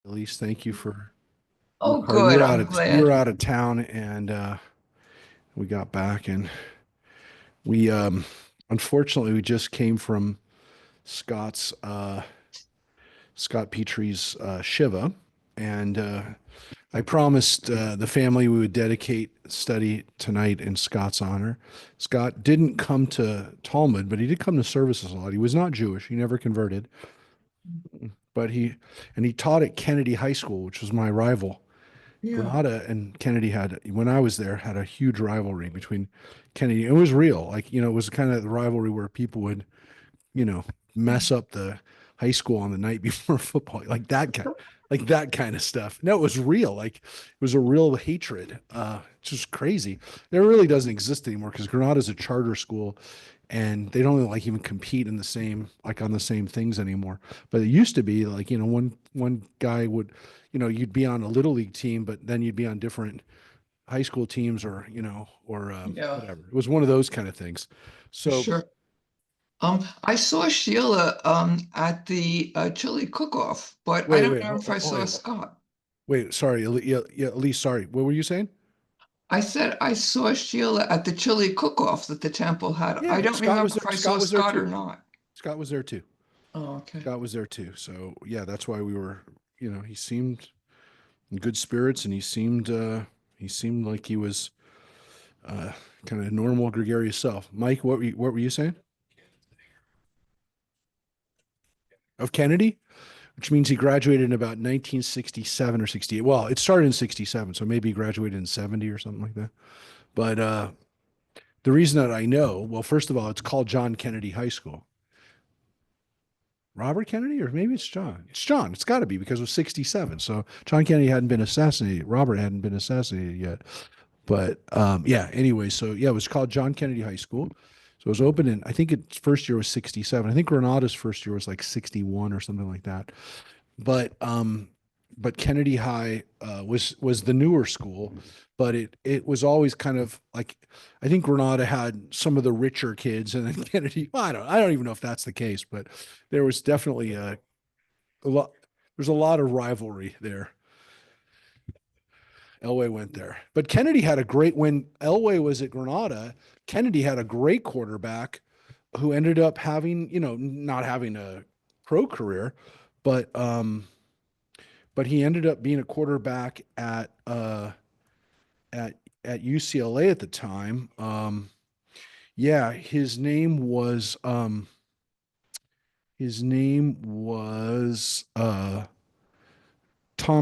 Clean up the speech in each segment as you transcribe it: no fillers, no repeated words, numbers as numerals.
Elise, thank you for your Oh, card. We good. were out I'm of we were glad. out of town and we got back and we unfortunately we just came from Scott's Scott Petrie's Shiva and I promised the family we would dedicate study tonight in Scott's honor. Scott didn't come to Talmud, but he did come to services a lot. He was not Jewish. He never converted, but he taught at Kennedy High School, which was my rival. Yeah. Granada and Kennedy had, when I was there, had a huge rivalry between Kennedy. It was real. Like, it was kind of the rivalry where people would, you know, mess up the high school on the night before football, like that kind of stuff. No, it was real. Like it was a real hatred. It's just crazy. It really doesn't exist anymore because Granada's a charter school and they don't like even compete in the same like on the same things anymore. But it used to be like, one guy would, you'd be on a little league team, but then you'd be on different high school teams or, or Yeah, whatever. It was one of those kind of things. for So sure. I saw Sheila at the chili cook-off, but I wait, don't wait, know if I saw wait, Scott. wait. Sorry, yeah, yeah, Elise. Sorry. What were you saying? I said I saw Sheila at the chili cook-off that the temple had. I Yeah, don't Scott remember was if there. I Scott saw was there Scott or too. not. Scott was there too. Oh, okay. Scott was there too. So yeah, that's why we were. He seemed in good spirits, and he seemed like he was uh, kind of normal, gregarious self. Mike, what were you saying of Kennedy? Which means he graduated in about 1967 or 68. Well, it started in 67, so maybe he graduated in 70 or something like that. But the reason that I know, well, first of all, it's called John Kennedy High School. Robert Kennedy, or maybe it's John. It's John. It's got to be because it was 67. So John Kennedy hadn't been assassinated. Robert hadn't been assassinated yet. But yeah, anyway, so yeah, it was called John Kennedy High School. So it was open in, I think its first year was 67. I think Granada's first year was like 61 or something like that. But Kennedy High was the newer school, but it was always kind of like I think Granada had some of the richer kids, and then Kennedy. Well, I don't even know if that's the case, but there was definitely a lot. There's a lot of rivalry there. Elway went there, but Kennedy had a great when Elway was at Granada. Kennedy had a great quarterback who ended up having not having a pro career, but he ended up being a quarterback at UCLA at the time. Yeah, his name was Tom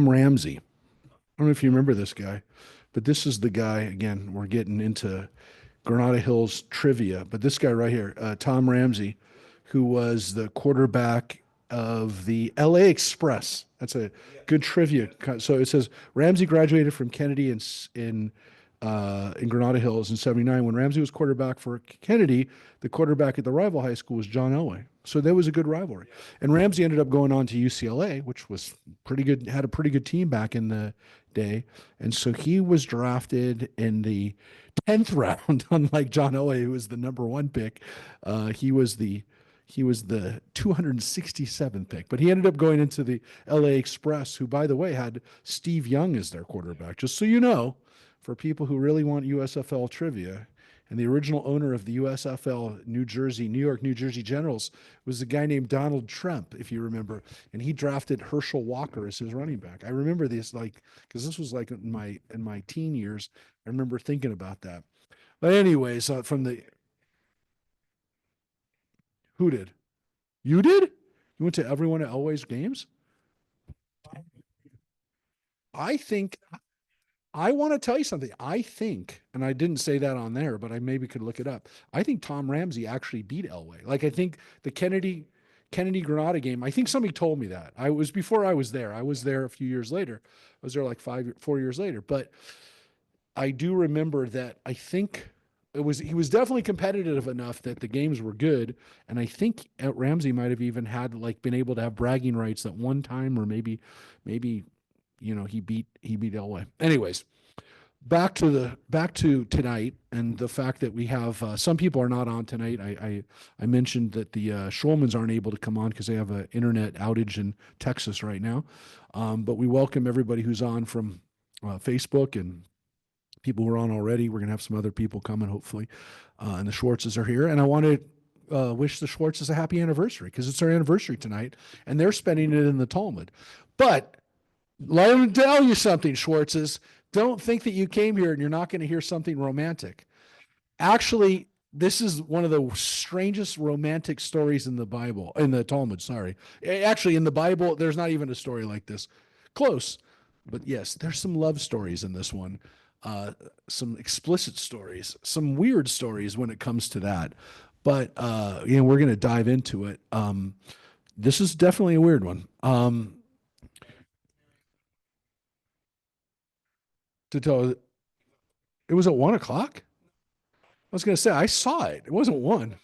Ramsey. I don't know if you remember this guy, but this is the guy again. We're getting into Granada Hills trivia, but this guy right here, Tom Ramsey, who was the quarterback of the LA Express. That's a good trivia. So it says Ramsey graduated from Kennedy in Granada Hills in '79. When Ramsey was quarterback for Kennedy, the quarterback at the rival high school was John Elway. So there was a good rivalry. And Ramsey ended up going on to UCLA, which was pretty good, had a pretty good team back in the day. And so he was drafted in the 10th round, unlike John Elway, who was the number one pick. He was the 267th pick, but he ended up going into the LA Express, who, by the way, had Steve Young as their quarterback. Just so you know, for people who really want USFL trivia, and the original owner of the USFL New York, New Jersey Generals was a guy named Donald Trump, if you remember, and he drafted Herschel Walker as his running back. I remember this like because this was like in my teen years. I remember thinking about that. But anyways, from the who did you did you went to every one of Elway's games? I think I want to tell you something. I think, and I didn't say that on there, but I maybe could look it up. I think Tom Ramsey actually beat Elway. Like I think the Kennedy Granada game. I think somebody told me that. I was before I was there. I was there a few years later. I was there like 4 years later. But I do remember that. I think he was definitely competitive enough that the games were good, and I think Ramsey might have even had like been able to have bragging rights at one time, or maybe he beat Elway. Anyways, back to tonight and the fact that we have some people are not on tonight. I mentioned that the Schulmans aren't able to come on because they have an internet outage in Texas right now. But we welcome everybody who's on from Facebook and people who are on already. We're gonna have some other people coming hopefully, and the Schwartzes are here. And I want to wish the Schwartzes a happy anniversary because it's their anniversary tonight, and they're spending it in the Talmud. But let me tell you something, Schwartzes. Don't think that you came here and you're not going to hear something romantic. Actually, this is one of the strangest romantic stories in the Bible, in the Talmud, sorry. Actually, in the Bible, there's not even a story like this. Close. But yes, there's some love stories in this one, some explicit stories, some weird stories when it comes to that. But, we're going to dive into it. This is definitely a weird one. To tell It was at 1 o'clock. I was going to say I saw it. It wasn't one.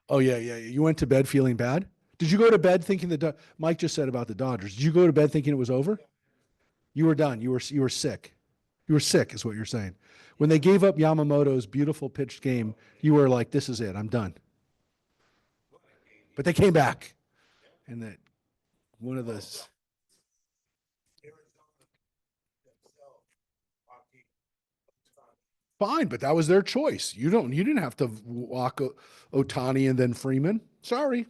Oh yeah, yeah. You went to bed feeling bad. Did you go to bed thinking Mike just said about the Dodgers? Did you go to bed thinking it was over? You were done. You were sick. You were sick, is what you're saying. When they gave up Yamamoto's beautiful pitched game, you were like, "This is it. I'm done." But they came back, and that one of the fine, but that was their choice. You didn't have to walk Otani and then Freeman. Sorry.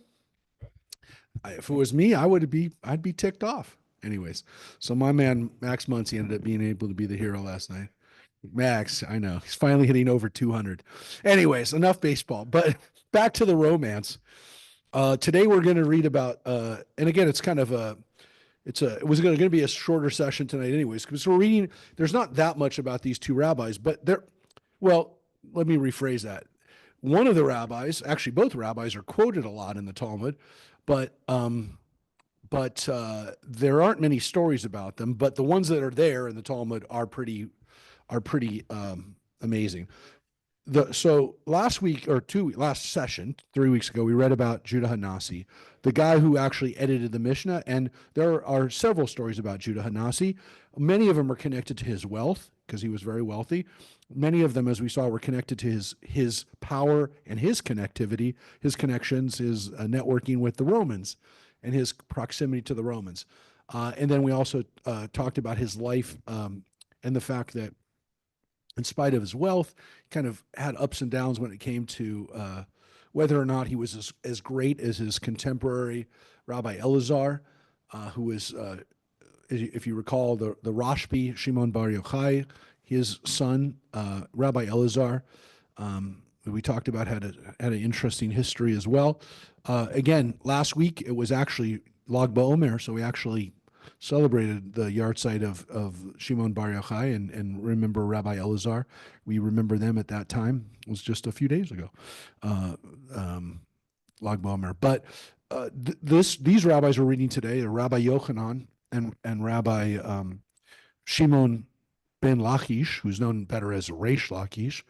If it was me, I'd be ticked off. Anyways, so my man Max Muncy ended up being able to be the hero last night. Max, I know he's finally hitting over 200. Anyways, enough baseball, but back to the romance. Today we're going to read about, and again, it's kind of a, it was going to be a shorter session tonight, anyways, because we're reading. There's not that much about these two rabbis, but well, let me rephrase that. One of the rabbis, actually, both rabbis are quoted a lot in the Talmud, but there aren't many stories about them. But the ones that are there in the Talmud are pretty amazing. So last week or last session, 3 weeks ago, we read about Judah Hanasi, the guy who actually edited the Mishnah, and there are several stories about Judah Hanasi. Many of them are connected to his wealth because he was very wealthy. Many of them, as we saw, were connected to his power and his connectivity, his connections, his networking with the Romans, and his proximity to the Romans. And then we also talked about his life and the fact that in spite of his wealth, kind of had ups and downs when it came to whether or not he was as great as his contemporary Rabbi Elazar, who was, if you recall, the Rashbi, Shimon Bar Yochai, his son, Rabbi Elazar. We talked about had an interesting history as well. Again, last week it was actually Lag BaOmer, so we actually celebrated the yahrzeit of Shimon Bar Yochai and remember Rabbi Elazar. We remember them at that time. It was just a few days ago, Lag BaOmer. But these rabbis we're reading today are Rabbi Yochanan and Rabbi Shimon ben Lakish, who's known better as Resh Lakish.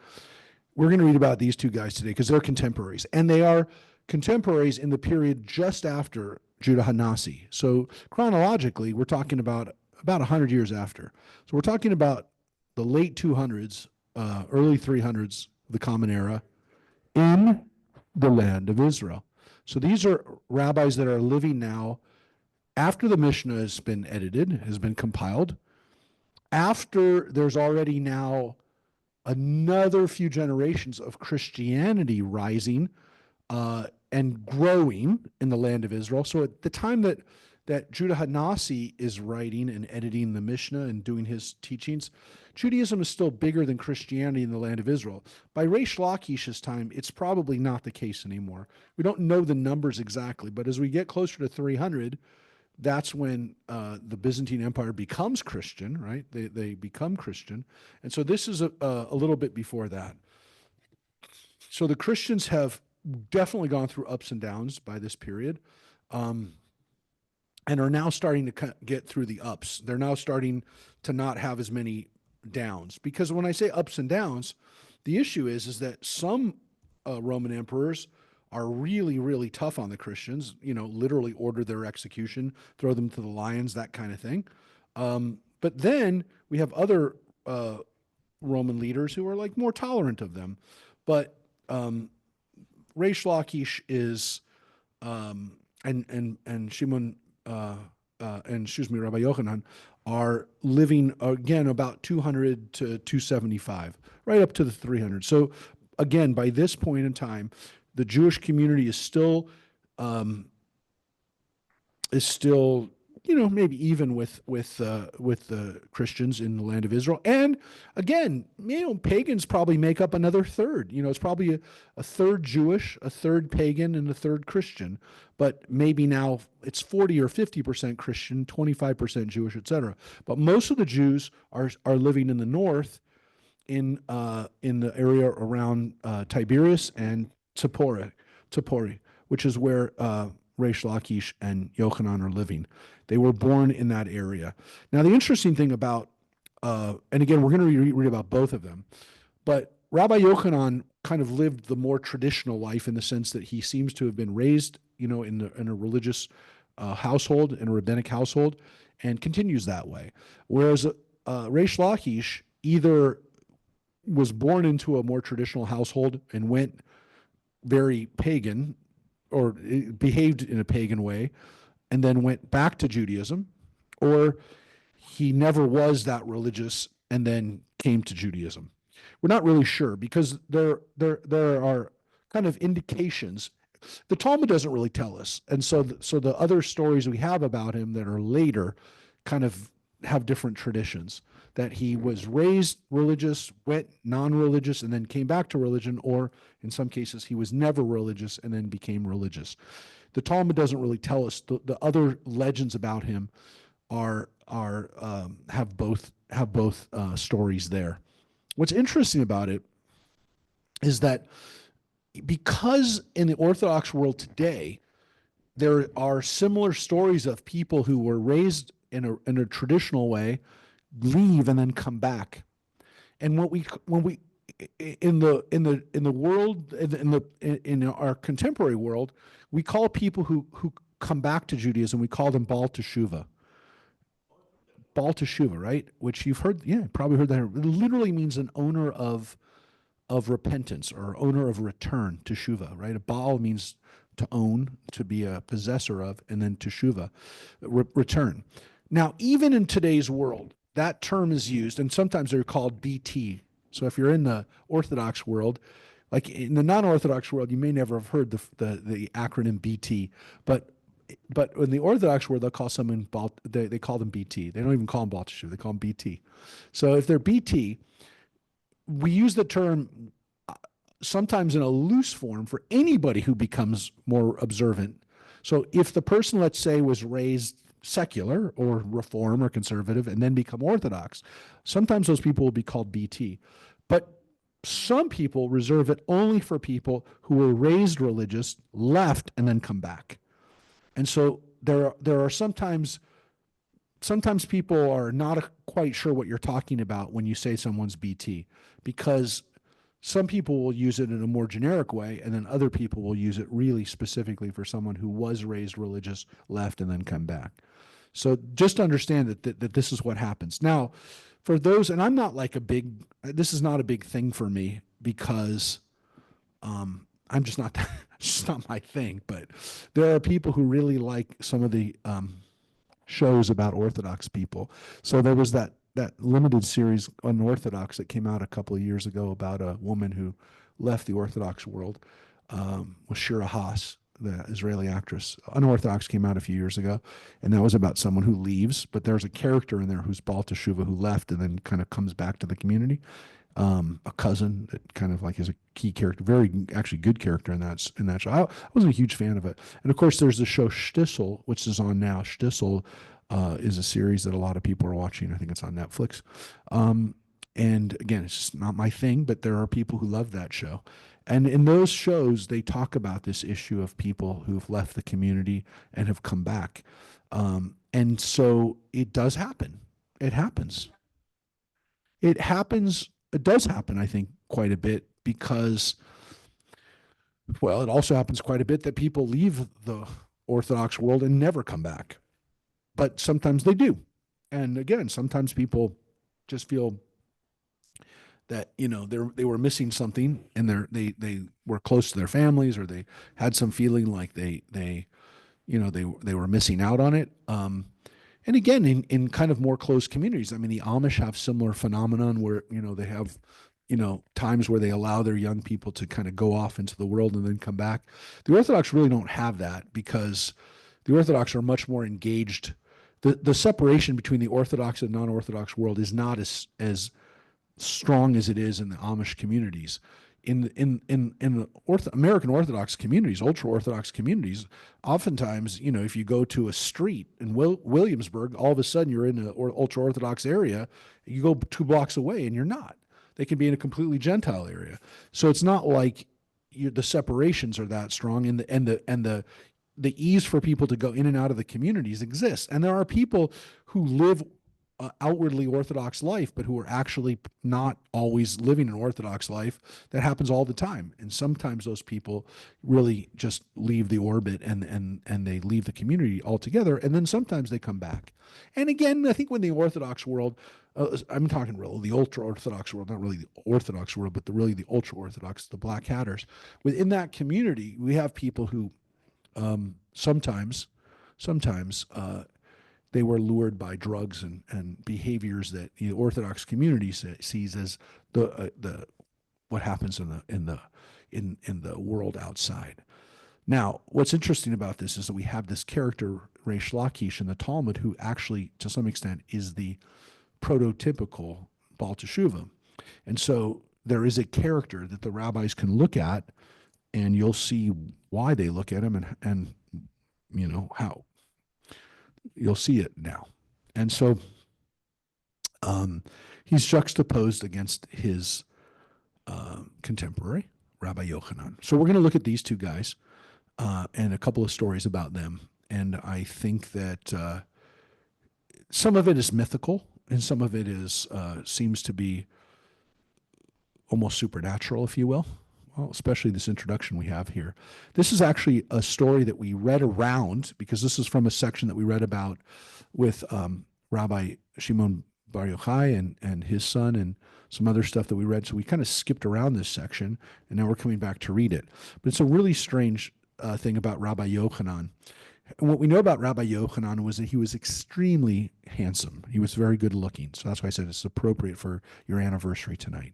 We're going to read about these two guys today because they're contemporaries, and they are contemporaries in the period just after Judah Hanasi. So chronologically, we're talking about 100 years after. So we're talking about the late 200s, early 300s, the Common Era, in the land of Israel. So these are rabbis that are living now after the Mishnah has been edited, has been compiled, after there's already now another few generations of Christianity rising and growing in the land of Israel. So at the time that Judah Hanasi is writing and editing the Mishnah and doing his teachings, Judaism is still bigger than Christianity in the land of Israel. By Resh Lakish's time, it's probably not the case anymore. We don't know the numbers exactly, but as we get closer to 300, that's when the Byzantine Empire becomes Christian, right? They become Christian. And so this is a little bit before that. So the Christians have definitely gone through ups and downs by this period, and are now starting to get through the ups. They're now starting to not have as many downs. Because when I say ups and downs, the issue is that some Roman emperors are really, really tough on the Christians, literally order their execution, throw them to the lions, that kind of thing. But But then we have other Roman leaders who are like more tolerant of them. But Resh Lakish is and Shimon and excuse me, Rabbi Yochanan are living again about 200 to 275, right up to the 300. So again, by this point in time, the Jewish community is still maybe even with the Christians in the land of Israel. And again, pagans probably make up another third. It's probably a third Jewish, a third pagan, and a third Christian. But maybe now it's 40 or 50% Christian, 25% Jewish, etc. But most of the Jews are living in the north, in the area around Tiberias and Tzipori, which is where Resh Lakish and Yochanan are living. They were born in that area. Now, the interesting thing about, and again, we're going to read about both of them, but Rabbi Yochanan kind of lived the more traditional life in the sense that he seems to have been raised, in a religious household, in a rabbinic household, and continues that way. Whereas Resh Lakish either was born into a more traditional household and went very pagan, or behaved in a pagan way, and then went back to Judaism, or he never was that religious and then came to Judaism. We're not really sure because there are kind of indications. The Talmud doesn't really tell us, and so the other stories we have about him that are later kind of have different traditions. That he was raised religious, went non-religious, and then came back to religion, or in some cases he was never religious and then became religious. The Talmud doesn't really tell us. The other legends about him have both stories there. What's interesting about it is that because in the Orthodox world today, there are similar stories of people who were raised in a traditional way, leave and then come back. And when we in the world in our contemporary world, we call people who come back to Judaism, we call them Baal Teshuvah. Baal Teshuvah, right? Which you've heard, probably heard that. It literally means an owner of repentance, or owner of return. Teshuvah, right? A Baal means to own, to be a possessor of, and then Teshuvah, return. Now, even in today's world, that term is used, and sometimes they're called BT. So if you're in the Orthodox world, like in the non-Orthodox world, you may never have heard the acronym BT, but in the Orthodox world, they'll call someone they call them BT. They don't even call them Baal Teshuva, they call them BT. So if they're BT, we use the term sometimes in a loose form for anybody who becomes more observant. So if the person, let's say, was raised secular or reform or conservative and then become Orthodox, sometimes those people will be called BT. But some people reserve it only for people who were raised religious, left, and then come back. And so there are sometimes people are not quite sure what you're talking about when you say someone's BT, because some people will use it in a more generic way, and then other people will use it really specifically for someone who was raised religious, left, and then come back. So just understand that this is what happens. Now, for those, and I'm not like this is not a big thing for me because I'm just not, it's just not my thing. But there are people who really like some of the shows about Orthodox people. So there was that limited series on Orthodox that came out a couple of years ago about a woman who left the Orthodox world, was Shira Haas, the Israeli actress. Unorthodox came out a few years ago, and that was about someone who leaves, but there's a character in there who's Baal Teshuvah who left and then kind of comes back to the community. A cousin that kind of like is a key character, very actually good character in that show. I wasn't a huge fan of it. And of course, there's the show Shtisel, which is on now. Shtisel is a series that a lot of people are watching. I think it's on Netflix. And again, it's just not my thing, but there are people who love that show. And in those shows, they talk about this issue of people who've left the community and have come back. And so it does happen. It happens. It happens. It does happen, I think, quite a bit because, well, it also happens quite a bit that people leave the Orthodox world and never come back. But sometimes they do. And again, sometimes people just feel that they were missing something, and they were close to their families, or they had some feeling like they were missing out on it. And again, in kind of more close communities, I mean, the Amish have similar phenomenon where they have times where they allow their young people to kind of go off into the world and then come back. The Orthodox really don't have that, because the Orthodox are much more engaged. The separation between the Orthodox and non-Orthodox world is not as strong as it is in the Amish communities. In the American Orthodox communities, ultra Orthodox communities, oftentimes, if you go to a street in Williamsburg, all of a sudden you're in an ultra Orthodox area. You go 2 blocks away and you're not. They can be in a completely Gentile area. So it's not like the separations are that strong, and the ease for people to go in and out of the communities exists. And there are people who live outwardly Orthodox life, but who are actually not always living an Orthodox life. That happens all the time. And sometimes those people really just leave the orbit, and they leave the community altogether. And then sometimes they come back. And again, I think when the Orthodox world, I'm talking really the ultra Orthodox world, not really the Orthodox world, but really the ultra Orthodox, the Black Hatters. Within that community, we have people who sometimes they were lured by drugs and behaviors that the Orthodox community sees as the what happens in the world outside. Now, what's interesting about this is that we have this character, Resh Lakish, in the Talmud, who actually, to some extent, is the prototypical Baal Teshuvah. And so there is a character that the rabbis can look at, and you'll see why they look at him, and how you'll see it now. And so he's juxtaposed against his contemporary, Rabbi Yochanan. So we're going to look at these two guys and a couple of stories about them. And I think that some of it is mythical, and some of it is seems to be almost supernatural, if you will. Well, especially this introduction we have here. This is actually a story that we read around, because this is from a section that we read about with Rabbi Shimon Bar Yochai and his son, and some other stuff that we read. So we kind of skipped around this section, and now we're coming back to read it. But it's a really strange thing about Rabbi Yochanan. And what we know about Rabbi Yochanan was that he was extremely handsome. He was very good looking. So that's why I said it's appropriate for your anniversary tonight.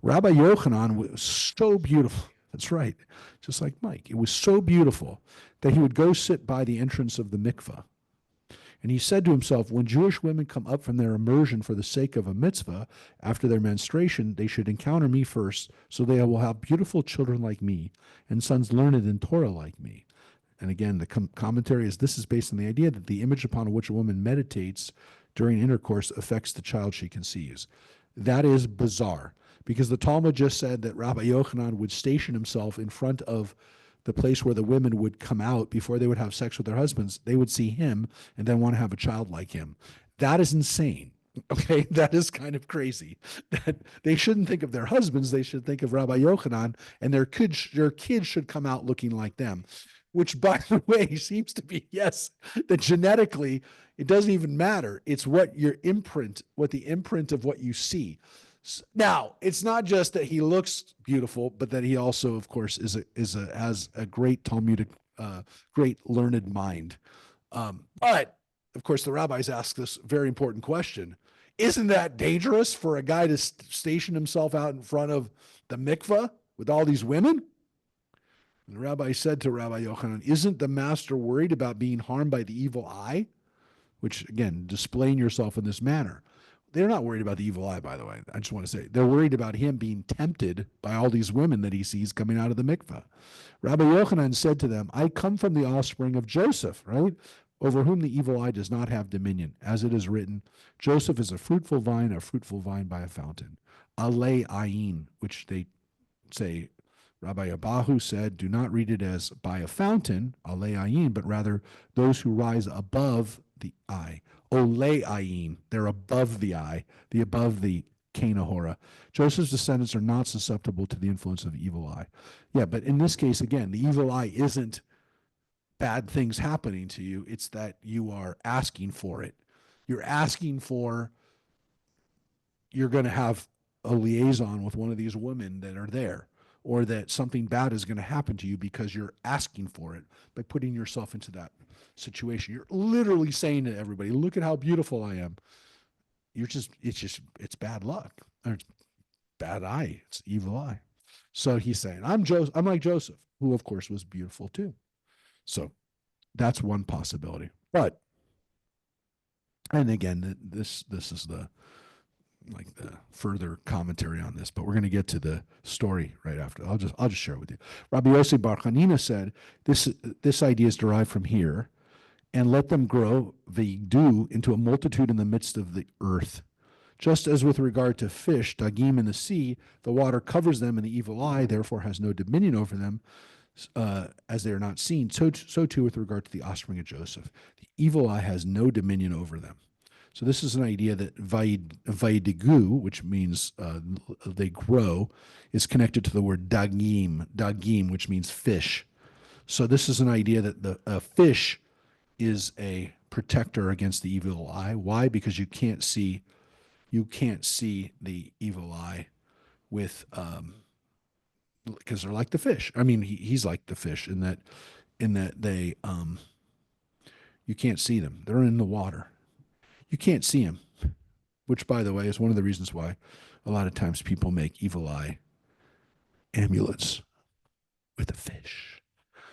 Rabbi Yochanan was so beautiful. That's right. Just like Mike. It was so beautiful that he would go sit by the entrance of the mikveh. And he said to himself, when Jewish women come up from their immersion for the sake of a mitzvah after their menstruation, they should encounter me first, so they will have beautiful children like me and sons learned in Torah like me. And again, the commentary is this is based on the idea that the image upon which a woman meditates during intercourse affects the child she conceives. That is bizarre, because the Talmud just said that Rabbi Yochanan would station himself in front of the place where the women would come out before they would have sex with their husbands. They would see him and then want to have a child like him. That is insane. Okay, that is kind of crazy. That they shouldn't think of their husbands, they should think of Rabbi Yochanan, and their kids should come out looking like them. Which, by the way, seems to be, yes, that genetically it doesn't even matter. It's what the imprint of what you see. Now, it's not just that he looks beautiful, but that he also, of course, has a great Talmudic, great learned mind. But of course, the rabbis ask this very important question: isn't that dangerous for a guy to station himself out in front of the mikveh with all these women? And the rabbi said to Rabbi Yochanan, "Isn't the master worried about being harmed by the evil eye?" Which, again, displaying yourself in this manner. They're not worried about the evil eye, by the way. I just want to say they're worried about him being tempted by all these women that he sees coming out of the mikveh. Rabbi Yochanan said to them, I come from the offspring of Joseph, right? Over whom the evil eye does not have dominion. As it is written, Joseph is a fruitful vine by a fountain. Alei ayin, which they say, Rabbi Abahu said, do not read it as by a fountain, alei ayin, but rather those who rise above the eye. Ole ayin, they're above the eye, above the Canahora. Joseph's descendants are not susceptible to the influence of the evil eye. Yeah, but in this case, again, the evil eye isn't bad things happening to you. It's that you are asking for it. You're asking for, you're going to have a liaison with one of these women that are there, or that something bad is going to happen to you because you're asking for it by putting yourself into that situation. You're literally saying to everybody, look at how beautiful I am. It's bad luck. Or it's bad eye. It's evil eye. So he's saying, I'm like Joseph, who of course was beautiful too. So that's one possibility. But, and again, this is the further commentary on this, but we're going to get to the story right after. I'll just share it with you. Rabbi Yossi Bar Hanina said this idea is derived from here, and let them grow do into a multitude in the midst of the earth. Just as with regard to fish, dagim in the sea, the water covers them, and the evil eye therefore has no dominion over them, as they are not seen. So too with regard to the offspring of Joseph, the evil eye has no dominion over them. So this is an idea that vaidigu, which means they grow, is connected to the word dagim, which means fish. So this is an idea that the fish is a protector against the evil eye. Why? Because you can't see the evil eye with because they're like the fish. I mean, he's like the fish in that they you can't see them. They're in the water. You can't see them, which, by the way, is one of the reasons why a lot of times people make evil eye amulets with a fish.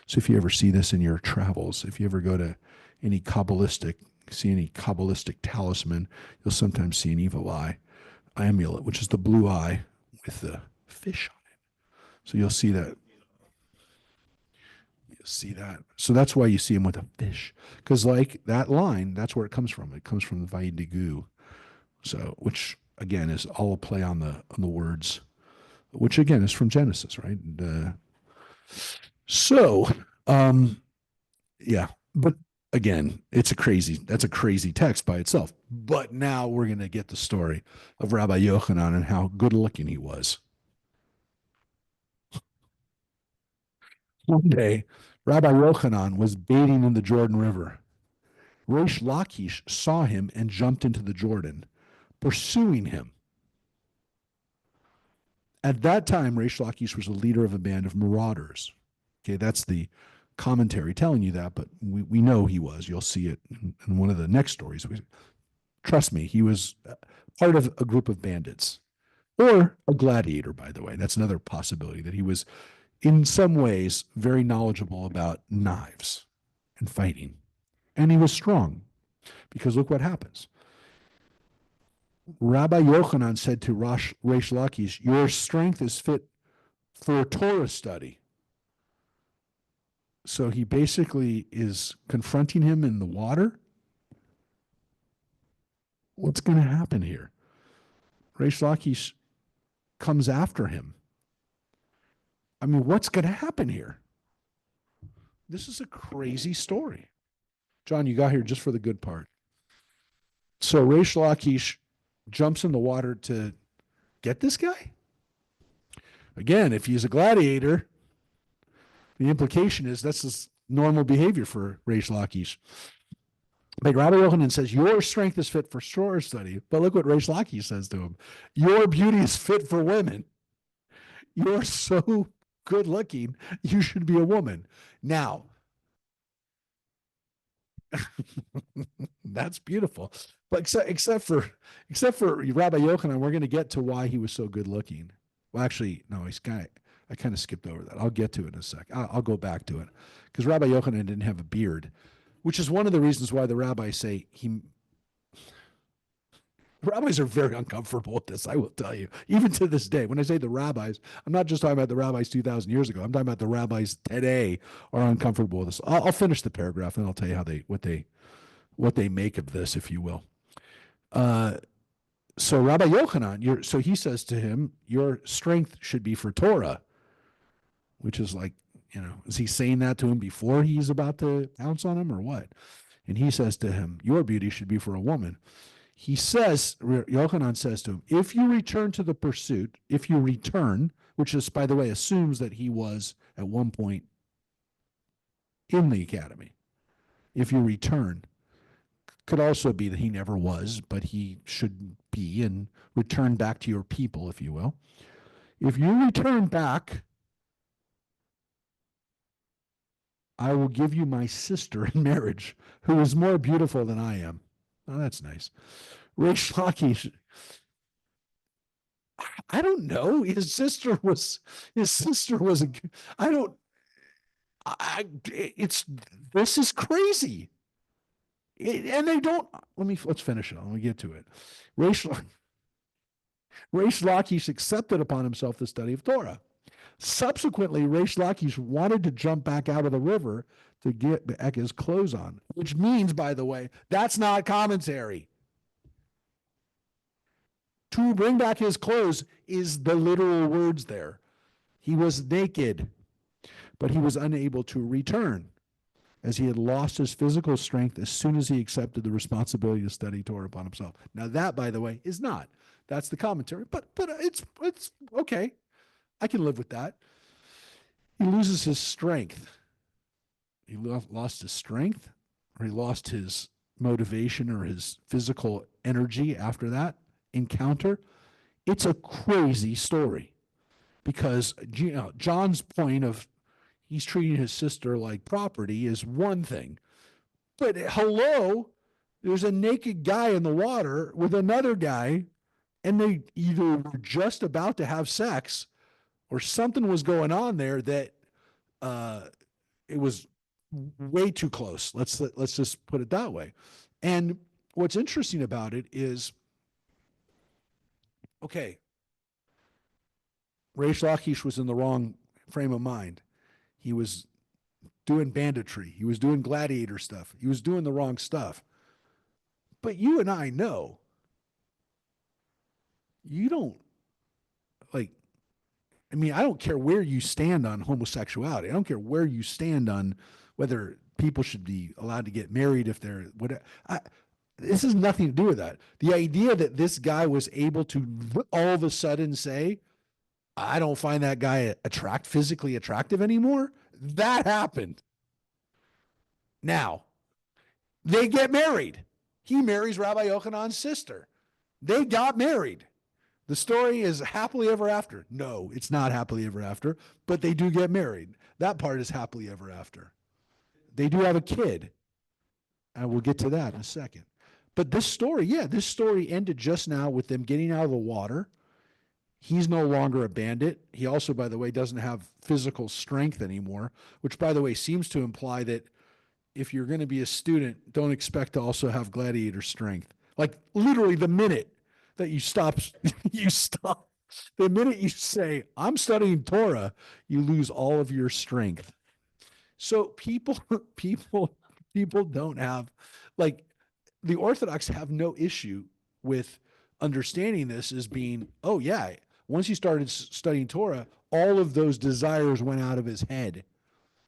So if you ever see this in your travels, if you ever go to any see any Kabbalistic talisman, you'll sometimes see an evil eye amulet, which is the blue eye with the fish on it. So you'll see that. So that's why you see him with a fish, because like that line, that's where it comes from. It comes from the Vaidigu. So, which again is all a play on the words, which again is from Genesis, right? So, yeah, but again, that's a crazy text by itself. But now we're going to get the story of Rabbi Yochanan and how good looking he was. One day, Rabbi Yochanan was bathing in the Jordan River. Resh Lakish saw him and jumped into the Jordan, pursuing him. At that time, Resh Lakish was the leader of a band of marauders. Okay, that's the commentary telling you that, but we know he was. You'll see it in one of the next stories. Trust me, he was part of a group of bandits or a gladiator, by the way. That's another possibility, that he was in some ways very knowledgeable about knives and fighting. And he was strong, because look what happens. Rabbi Yochanan said to Resh Lakish, your strength is fit for a Torah study. So he basically is confronting him in the water. What's going to happen here? Resh Lakish comes after him. I mean, what's going to happen here? This is a crazy story. John, you got here just for the good part. So Resh Lakish jumps in the water to get this guy? Again, if he's a gladiator, the implication is that's his normal behavior for Resh Lakish. But Rabbi Yochanan says, your strength is fit for Torah study. But look what Resh Lakish says to him. Your beauty is fit for women. You're so good looking, you should be a woman. Now, that's beautiful. But except for Rabbi Yochanan, we're going to get to why he was so good looking. Well, actually, no, I kind of skipped over that. I'll get to it in a sec. I'll go back to it, because Rabbi Yochanan didn't have a beard, which is one of the reasons why the rabbis say rabbis are very uncomfortable with this, I will tell you. Even to this day, when I say the rabbis, I'm not just talking about the rabbis 2,000 years ago. I'm talking about the rabbis today are uncomfortable with this. I'll finish the paragraph and I'll tell you what they make of this, if you will. So Rabbi Yochanan, so he says to him, your strength should be for Torah, which is like, is he saying that to him before he's about to pounce on him or what? And he says to him, your beauty should be for a woman. He says, Yochanan says to him, if you return to the pursuit, which is, by the way, assumes that he was at one point in the academy. If you return, Could also be that he never was, but he should be and return back to your people, if you will. If you return back, I will give you my sister in marriage, who is more beautiful than I am. Oh, that's nice. Resh Lakish, I don't know. His sister was a, I don't, it's, this is crazy. And they don't, let's finish it. Let me get to it. Resh, Resh Lakish accepted upon himself the study of Torah. Subsequently, Resh Lakish wanted to jump back out of the river to get back his clothes on, which means, by the way, that's not commentary. To bring back his clothes is the literal words there. He was naked, but he was unable to return, as he had lost his physical strength as soon as he accepted the responsibility to study Torah upon himself. Now that, by the way, is not. That's the commentary, but it's okay. I can live with that. He loses his strength. He lost his strength, or he lost his motivation or his physical energy after that encounter. It's a crazy story because John's point of he's treating his sister like property is one thing. But hello, there's a naked guy in the water with another guy, and they either were just about to have sex or something was going on there that it was way too close. Let's just put it that way. And what's interesting about it is, okay, Resh Lakish was in the wrong frame of mind. He was doing banditry. He was doing gladiator stuff. He was doing the wrong stuff. But you and I know you don't like, I mean, I don't care where you stand on homosexuality. I don't care where you stand on whether people should be allowed to get married if they're whatever. This has nothing to do with that. The idea that this guy was able to all of a sudden say, I don't find that guy physically attractive anymore. That happened. Now, they get married. He marries Rabbi Yochanan's sister. They got married. The story is happily ever after. No, it's not happily ever after, but they do get married. That part is happily ever after. They do have a kid, and we'll get to that in a second. But this story ended just now with them getting out of the water. He's no longer a bandit. He also, by the way, doesn't have physical strength anymore, which, by the way, seems to imply that if you're going to be a student, don't expect to also have gladiator strength. Like literally the minute that you stop, you stop. The minute you say, I'm studying Torah, you lose all of your strength. So people don't have, like, the Orthodox have no issue with understanding this as being, oh yeah, once he started studying Torah, all of those desires went out of his head,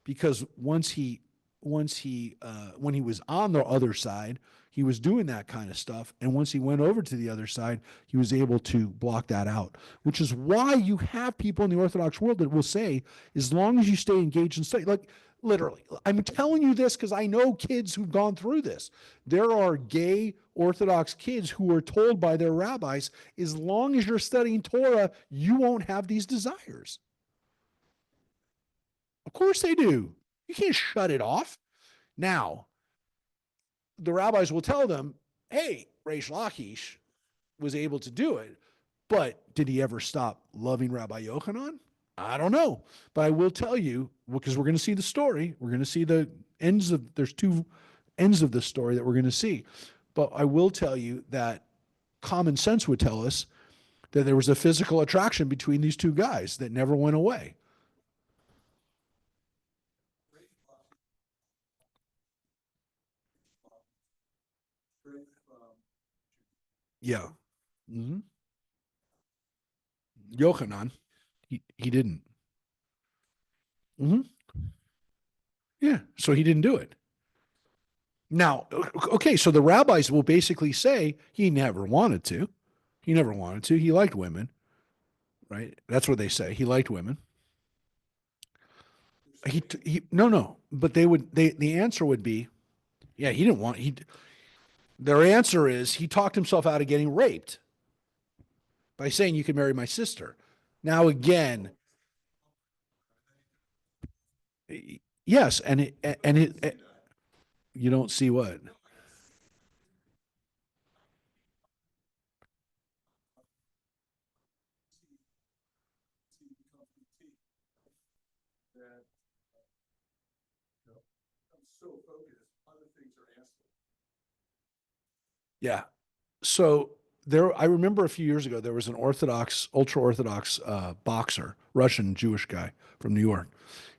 because when he was on the other side, he was doing that kind of stuff, and once he went over to the other side, he was able to block that out. Which is why you have people in the Orthodox world that will say, as long as you stay engaged in study, like literally, I'm telling you this because I know kids who've gone through this. There are gay Orthodox kids who are told by their rabbis, as long as you're studying Torah, you won't have these desires. Of course they do. You can't shut it off. Now, the rabbis will tell them, hey, Resh Lakish was able to do it, but did he ever stop loving Rabbi Yochanan? I don't know. But I will tell you, because we're going to see the story, we're going to see there's two ends of the story that we're going to see. But I will tell you that common sense would tell us that there was a physical attraction between these two guys that never went away. Yeah. Mm-hmm. Yochanan, he didn't. Mm-hmm. Yeah. So he didn't do it. Now, okay, so the rabbis will basically say he never wanted to. He never wanted to. He liked women, right? That's what they say. He liked women. No, no. But the answer would be, yeah, he didn't want, Their answer is he talked himself out of getting raped by saying you can marry my sister. Now again, yes, you don't see what. Yeah. So there, I remember a few years ago there was an Orthodox, ultra Orthodox boxer, Russian Jewish guy from New York,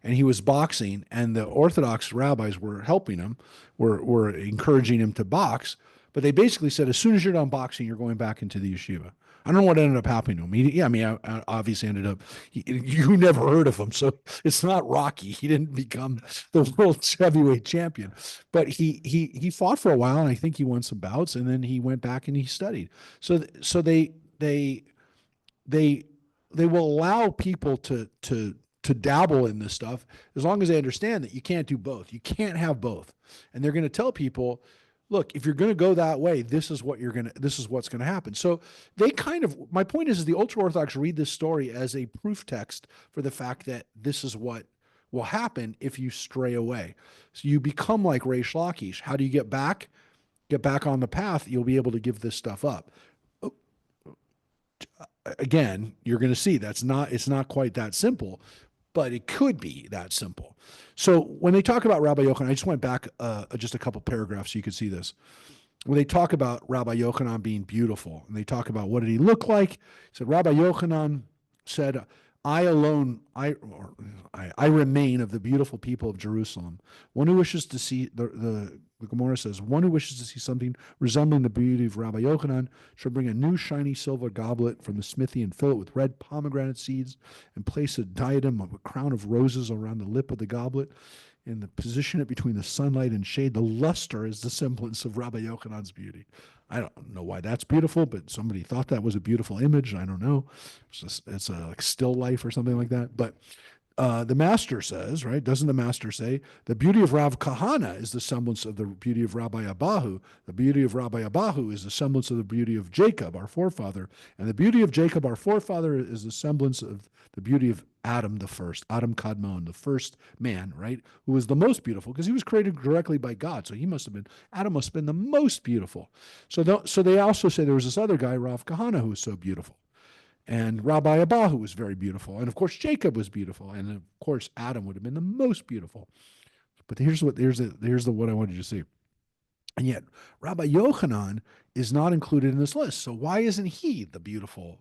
and he was boxing, and the Orthodox rabbis were helping him, were encouraging him to box, but they basically said as soon as you're done boxing, you're going back into the yeshiva. I don't know what ended up happening to him. Yeah, I mean, I obviously ended up. You never heard of him, so it's not Rocky. He didn't become the world heavyweight champion, but he fought for a while, and I think he won some bouts, and then he went back and he studied. So they they will allow people to dabble in this stuff as long as they understand that you can't do both. You can't have both. And they're going to tell people, look, if you're going to go that way, this is what's going to happen. So they kind of, my point is the ultra Orthodox read this story as a proof text for the fact that this is what will happen if you stray away. So you become like Resh Lakish. How do you get back? Get back on the path. You'll be able to give this stuff up. Again, you're going to see it's not quite that simple, but it could be that simple. So when they talk about Rabbi Yochanan, I just went back just a couple paragraphs so you could see this. When they talk about Rabbi Yochanan being beautiful, and they talk about what did he look like, he said Rabbi Yochanan said, "I alone, I remain of the beautiful people of Jerusalem. One who wishes to see the Gemara says, one who wishes to see something resembling the beauty of Rabbi Yochanan should bring a new shiny silver goblet from the smithy and fill it with red pomegranate seeds and place a diadem of a crown of roses around the lip of the goblet and position it between the sunlight and shade. The luster is the semblance of Rabbi Yochanan's beauty." I don't know why that's beautiful, but somebody thought that was a beautiful image. I don't know. It's a like still life or something like that. But the master says, right? Doesn't the master say the beauty of Rav Kahana is the semblance of the beauty of Rabbi Abahu? The beauty of Rabbi Abahu is the semblance of the beauty of Jacob, our forefather, and the beauty of Jacob, our forefather, is the semblance of the beauty of Adam the first, Adam Kadmon, the first man, right? Who was the most beautiful because he was created directly by God. So Adam must have been the most beautiful. So they also say there was this other guy, Rav Kahana, who was so beautiful. And Rabbi Abahu was very beautiful. And of course, Jacob was beautiful. And of course, Adam would have been the most beautiful. But here's the what I wanted you to see. And yet, Rabbi Yochanan is not included in this list. So why isn't he the beautiful?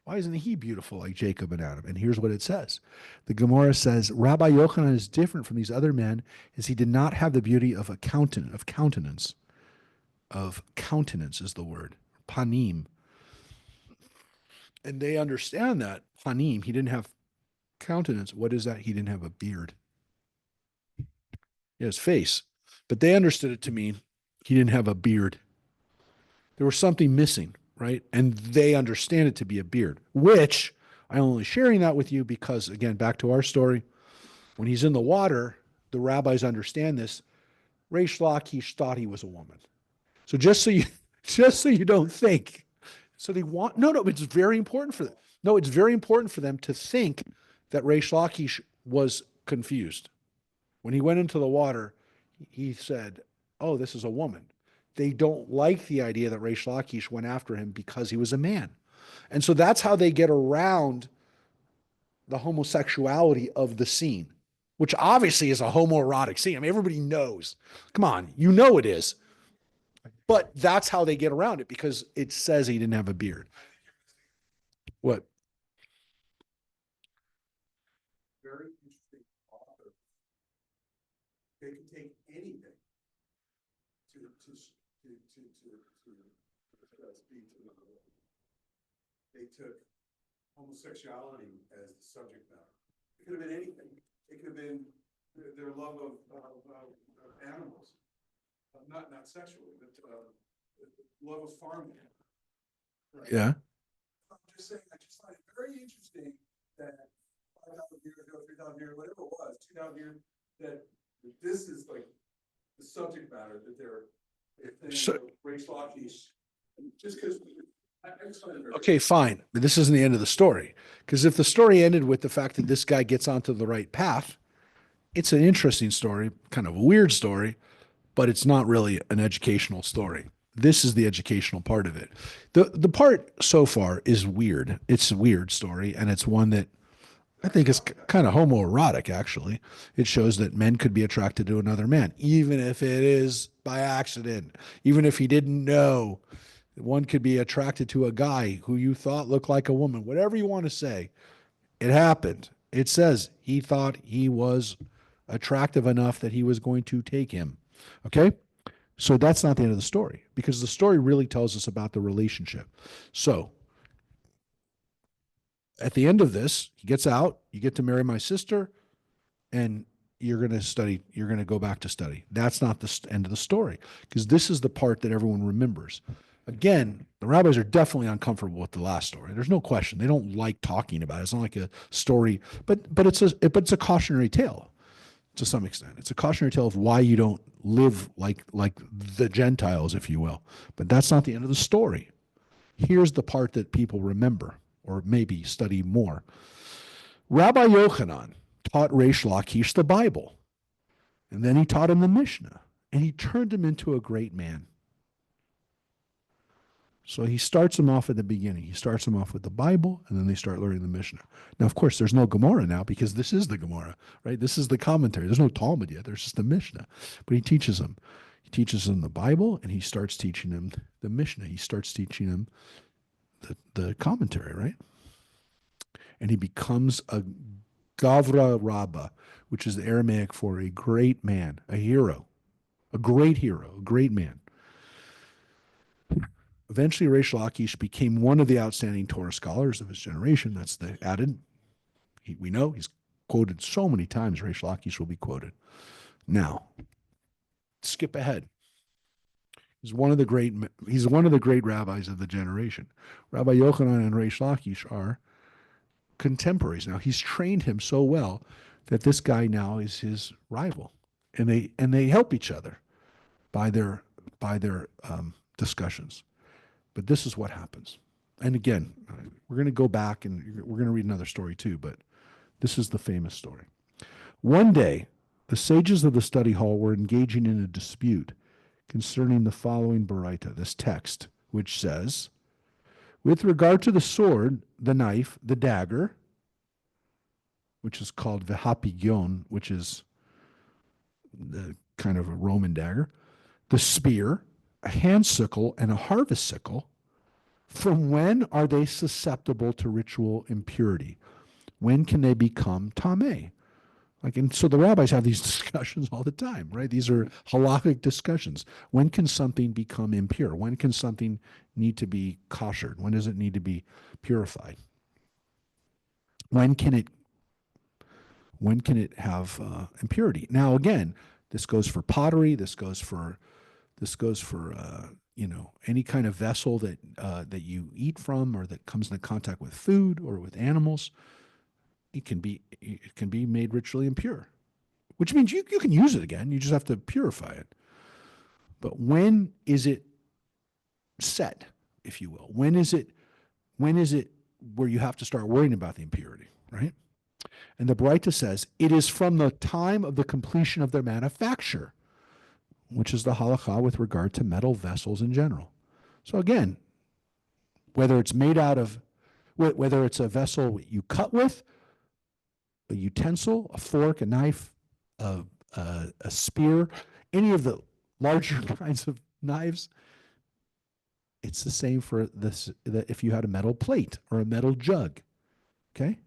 Why isn't he beautiful like Jacob and Adam? And here's what it says. The Gemara says, Rabbi Yochanan is different from these other men as he did not have the beauty of countenance. Of countenance is the word. Panim. And they understand that. Panim, he didn't have countenance. What is that? He didn't have a beard. His face. But they understood it to mean he didn't have a beard. There was something missing, right? And they understand it to be a beard, which I'm only sharing that with you because, again, back to our story, when he's in the water, the rabbis understand this. Resh Lakish thought he was a woman. So just so you don't think. So they want no, it's very important for them. No, it's very important for them to think that Resh Lakish was confused. When he went into the water, he said, "Oh, this is a woman." They don't like the idea that Resh Lakish went after him because he was a man. And so that's how they get around the homosexuality of the scene, which obviously is a homoerotic scene. I mean, everybody knows. Come on, you know it is. But that's how they get around it because it says he didn't have a beard. What? Very interesting author. They can take anything to speak to the world. They took homosexuality as the subject matter. It could have been anything. It could have been their love of animals, not sexually, but love of farming. Right? Yeah. I'm just saying, I just find it very interesting that 5,000 years ago, 3,000 years, whatever it was, 2,000 years, that this is like the subject matter that So, okay, fine. But this isn't the end of the story. Because if the story ended with the fact that this guy gets onto the right path, it's an interesting story, kind of a weird story, but it's not really an educational story. This is the educational part of it. The part so far is weird. It's a weird story, and it's one that I think is kind of homoerotic, actually. It shows that men could be attracted to another man, even if it is by accident, even if he didn't know. One could be attracted to a guy who you thought looked like a woman, whatever you want to say. It happened. It says he thought he was attractive enough that he was going to take him. Okay? So that's not the end of the story because the story really tells us about the relationship. So at the end of this, he gets out, you get to marry my sister, and you're going to study, you're going to go back to study. That's not the end of the story because this is the part that everyone remembers. Again, the rabbis are definitely uncomfortable with the last story. There's no question. They don't like talking about it. It's not like a story, but it's a cautionary tale to some extent. It's a cautionary tale of why you don't live like the Gentiles, if you will. But that's not the end of the story. Here's the part that people remember or maybe study more. Rabbi Yochanan taught Resh Lakish the Bible, and then he taught him the Mishnah, and he turned him into a great man. So he starts them off at the beginning. He starts them off with the Bible, and then they start learning the Mishnah. Now, of course, there's no Gemara now because this is the Gemara, right? This is the commentary. There's no Talmud yet. There's just the Mishnah. But he teaches them. He teaches them the Bible, and he starts teaching them the Mishnah. He starts teaching them the commentary, right? And he becomes a Gavra Rabbah, which is the Aramaic for a great man, a hero, a great hero, a great man. Eventually, Resh Lakish became one of the outstanding Torah scholars of his generation. That's the added. We know he's quoted so many times. Resh Lakish will be quoted. Now, skip ahead. He's one of the great rabbis of the generation. Rabbi Yochanan and Resh Lakish are contemporaries. Now, he's trained him so well that this guy now is his rival, and they help each other by their discussions. But this is what happens. And again, we're going to go back and we're going to read another story too, but this is the famous story. One day, the sages of the study hall were engaging in a dispute concerning the following baraita, this text, which says, with regard to the sword, the knife, the dagger, which is called v'hapigyon, which is the kind of a Roman dagger, the spear, a hand sickle, and a harvest sickle, from when are they susceptible to ritual impurity? When can they become tameh? And so the rabbis have these discussions all the time, right? These are halakhic discussions. When can something become impure? When can something need to be koshered? When does it need to be purified? When can it have impurity? Now, again, this goes for pottery. This goes for any kind of vessel that you eat from or that comes into contact with food or with animals. It can be made ritually impure, which means you can use it again. You just have to purify it. But when is it set, if you will? When is it where you have to start worrying about the impurity, right? And the Braita says it is from the time of the completion of their manufacture, which is the halakha with regard to metal vessels in general. So again, whether it's a vessel you cut with, a utensil, a fork, a knife, a spear, any of the larger kinds of knives, it's the same for this. If you had a metal plate or a metal jug, okay?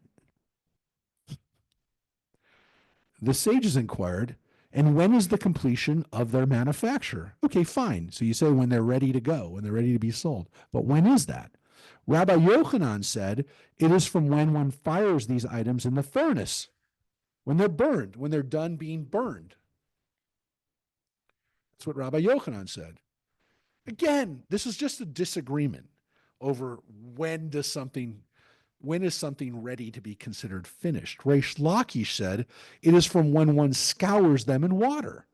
The sages inquired, and when is the completion of their manufacture? Okay, fine. So you say when they're ready to go, when they're ready to be sold. But when is that? Rabbi Yochanan said, it is from when one fires these items in the furnace, when they're burned, when they're done being burned. That's what Rabbi Yochanan said. Again, this is just a disagreement over when is something ready to be considered finished. Resh Lakish said, it is from when one scours them in water.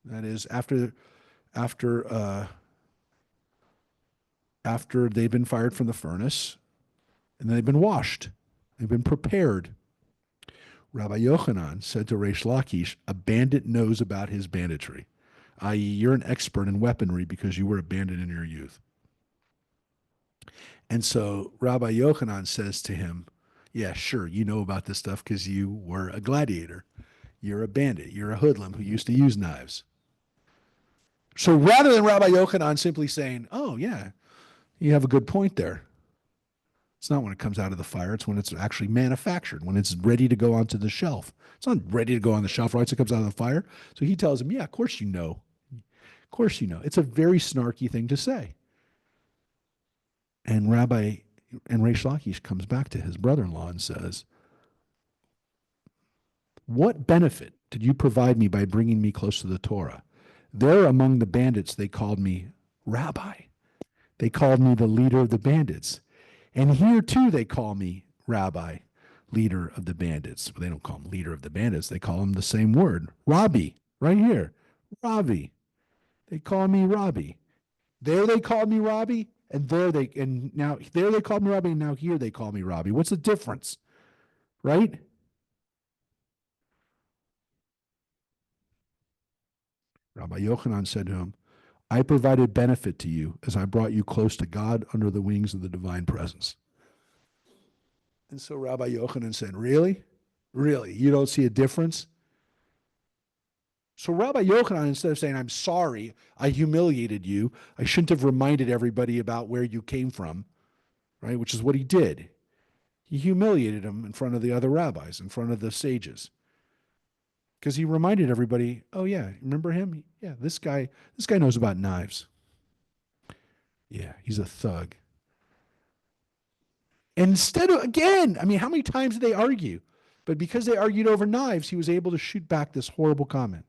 That is after after they've been fired from the furnace and they've been washed. They've been prepared. Rabbi Yochanan said to Resh Lakish, a bandit knows about his banditry, i.e., you're an expert in weaponry because you were a bandit in your youth. And so Rabbi Yochanan says to him, yeah, sure, you know about this stuff because you were a gladiator. You're a bandit. You're a hoodlum who used to use knives. So rather than Rabbi Yochanan simply saying, oh, yeah, you have a good point there. It's not when it comes out of the fire. It's when it's actually manufactured, when it's ready to go onto the shelf. It's not ready to go on the shelf right as it comes out of the fire. So he tells him, yeah, of course you know. Of course you know. It's a very snarky thing to say. And Resh Lakish comes back to his brother-in-law and says, what benefit did you provide me by bringing me close to the Torah? There among the bandits, they called me Rabbi. They called me the leader of the bandits. And here too, they call me Rabbi, leader of the bandits. But they don't call him leader of the bandits. They call him the same word, Rabbi, right here, Ravi. They call me Rabbi. There they called me Rabbi, and now there they called me Rabbi, and now here they call me Rabbi. What's the difference, right? Rabbi Yochanan said to him, I provided benefit to you as I brought you close to God under the wings of the divine presence. And so Rabbi Yochanan said, really? Really? You don't see a difference? So Rabbi Yochanan, instead of saying, I'm sorry, I humiliated you, I shouldn't have reminded everybody about where you came from, right? Which is what he did. He humiliated him in front of the other rabbis, in front of the sages. Because he reminded everybody, oh yeah, remember him? Yeah, this guy knows about knives. Yeah, he's a thug. And instead of, again, I mean, how many times did they argue? But because they argued over knives, he was able to shoot back this horrible comment.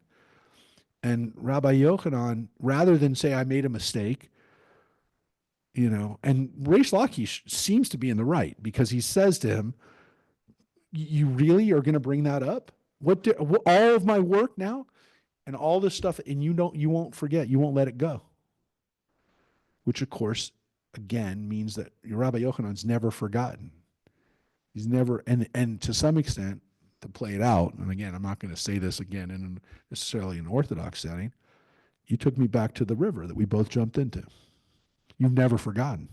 And Rabbi Yochanan, rather than say, I made a mistake, and Resh Lakish seems to be in the right because he says to him, you really are going to bring that up? All of my work now and all this stuff, and you won't forget, you won't let it go. Which, of course, again, means that Rabbi Yochanan's never forgotten. He's never, and to some extent, to play it out, and again, I'm not going to say this again in necessarily an Orthodox setting, you took me back to the river that we both jumped into. You've never forgotten.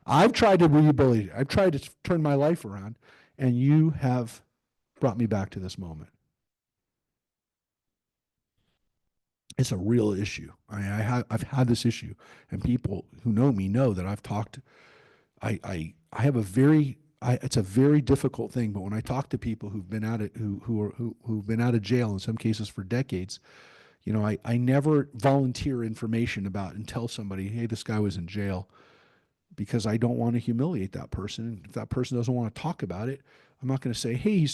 I've tried to rehabilitate. I've tried to turn my life around, and you have brought me back to this moment. It's a real issue. I've had this issue, and people who know me know that I've talked. I have it's a very difficult thing. But when I talk to people who've been out of who've been out of jail in some cases for decades, I never volunteer information about and tell somebody, hey, this guy was in jail, because I don't want to humiliate that person. And if that person doesn't want to talk about it, I'm not going to say, hey,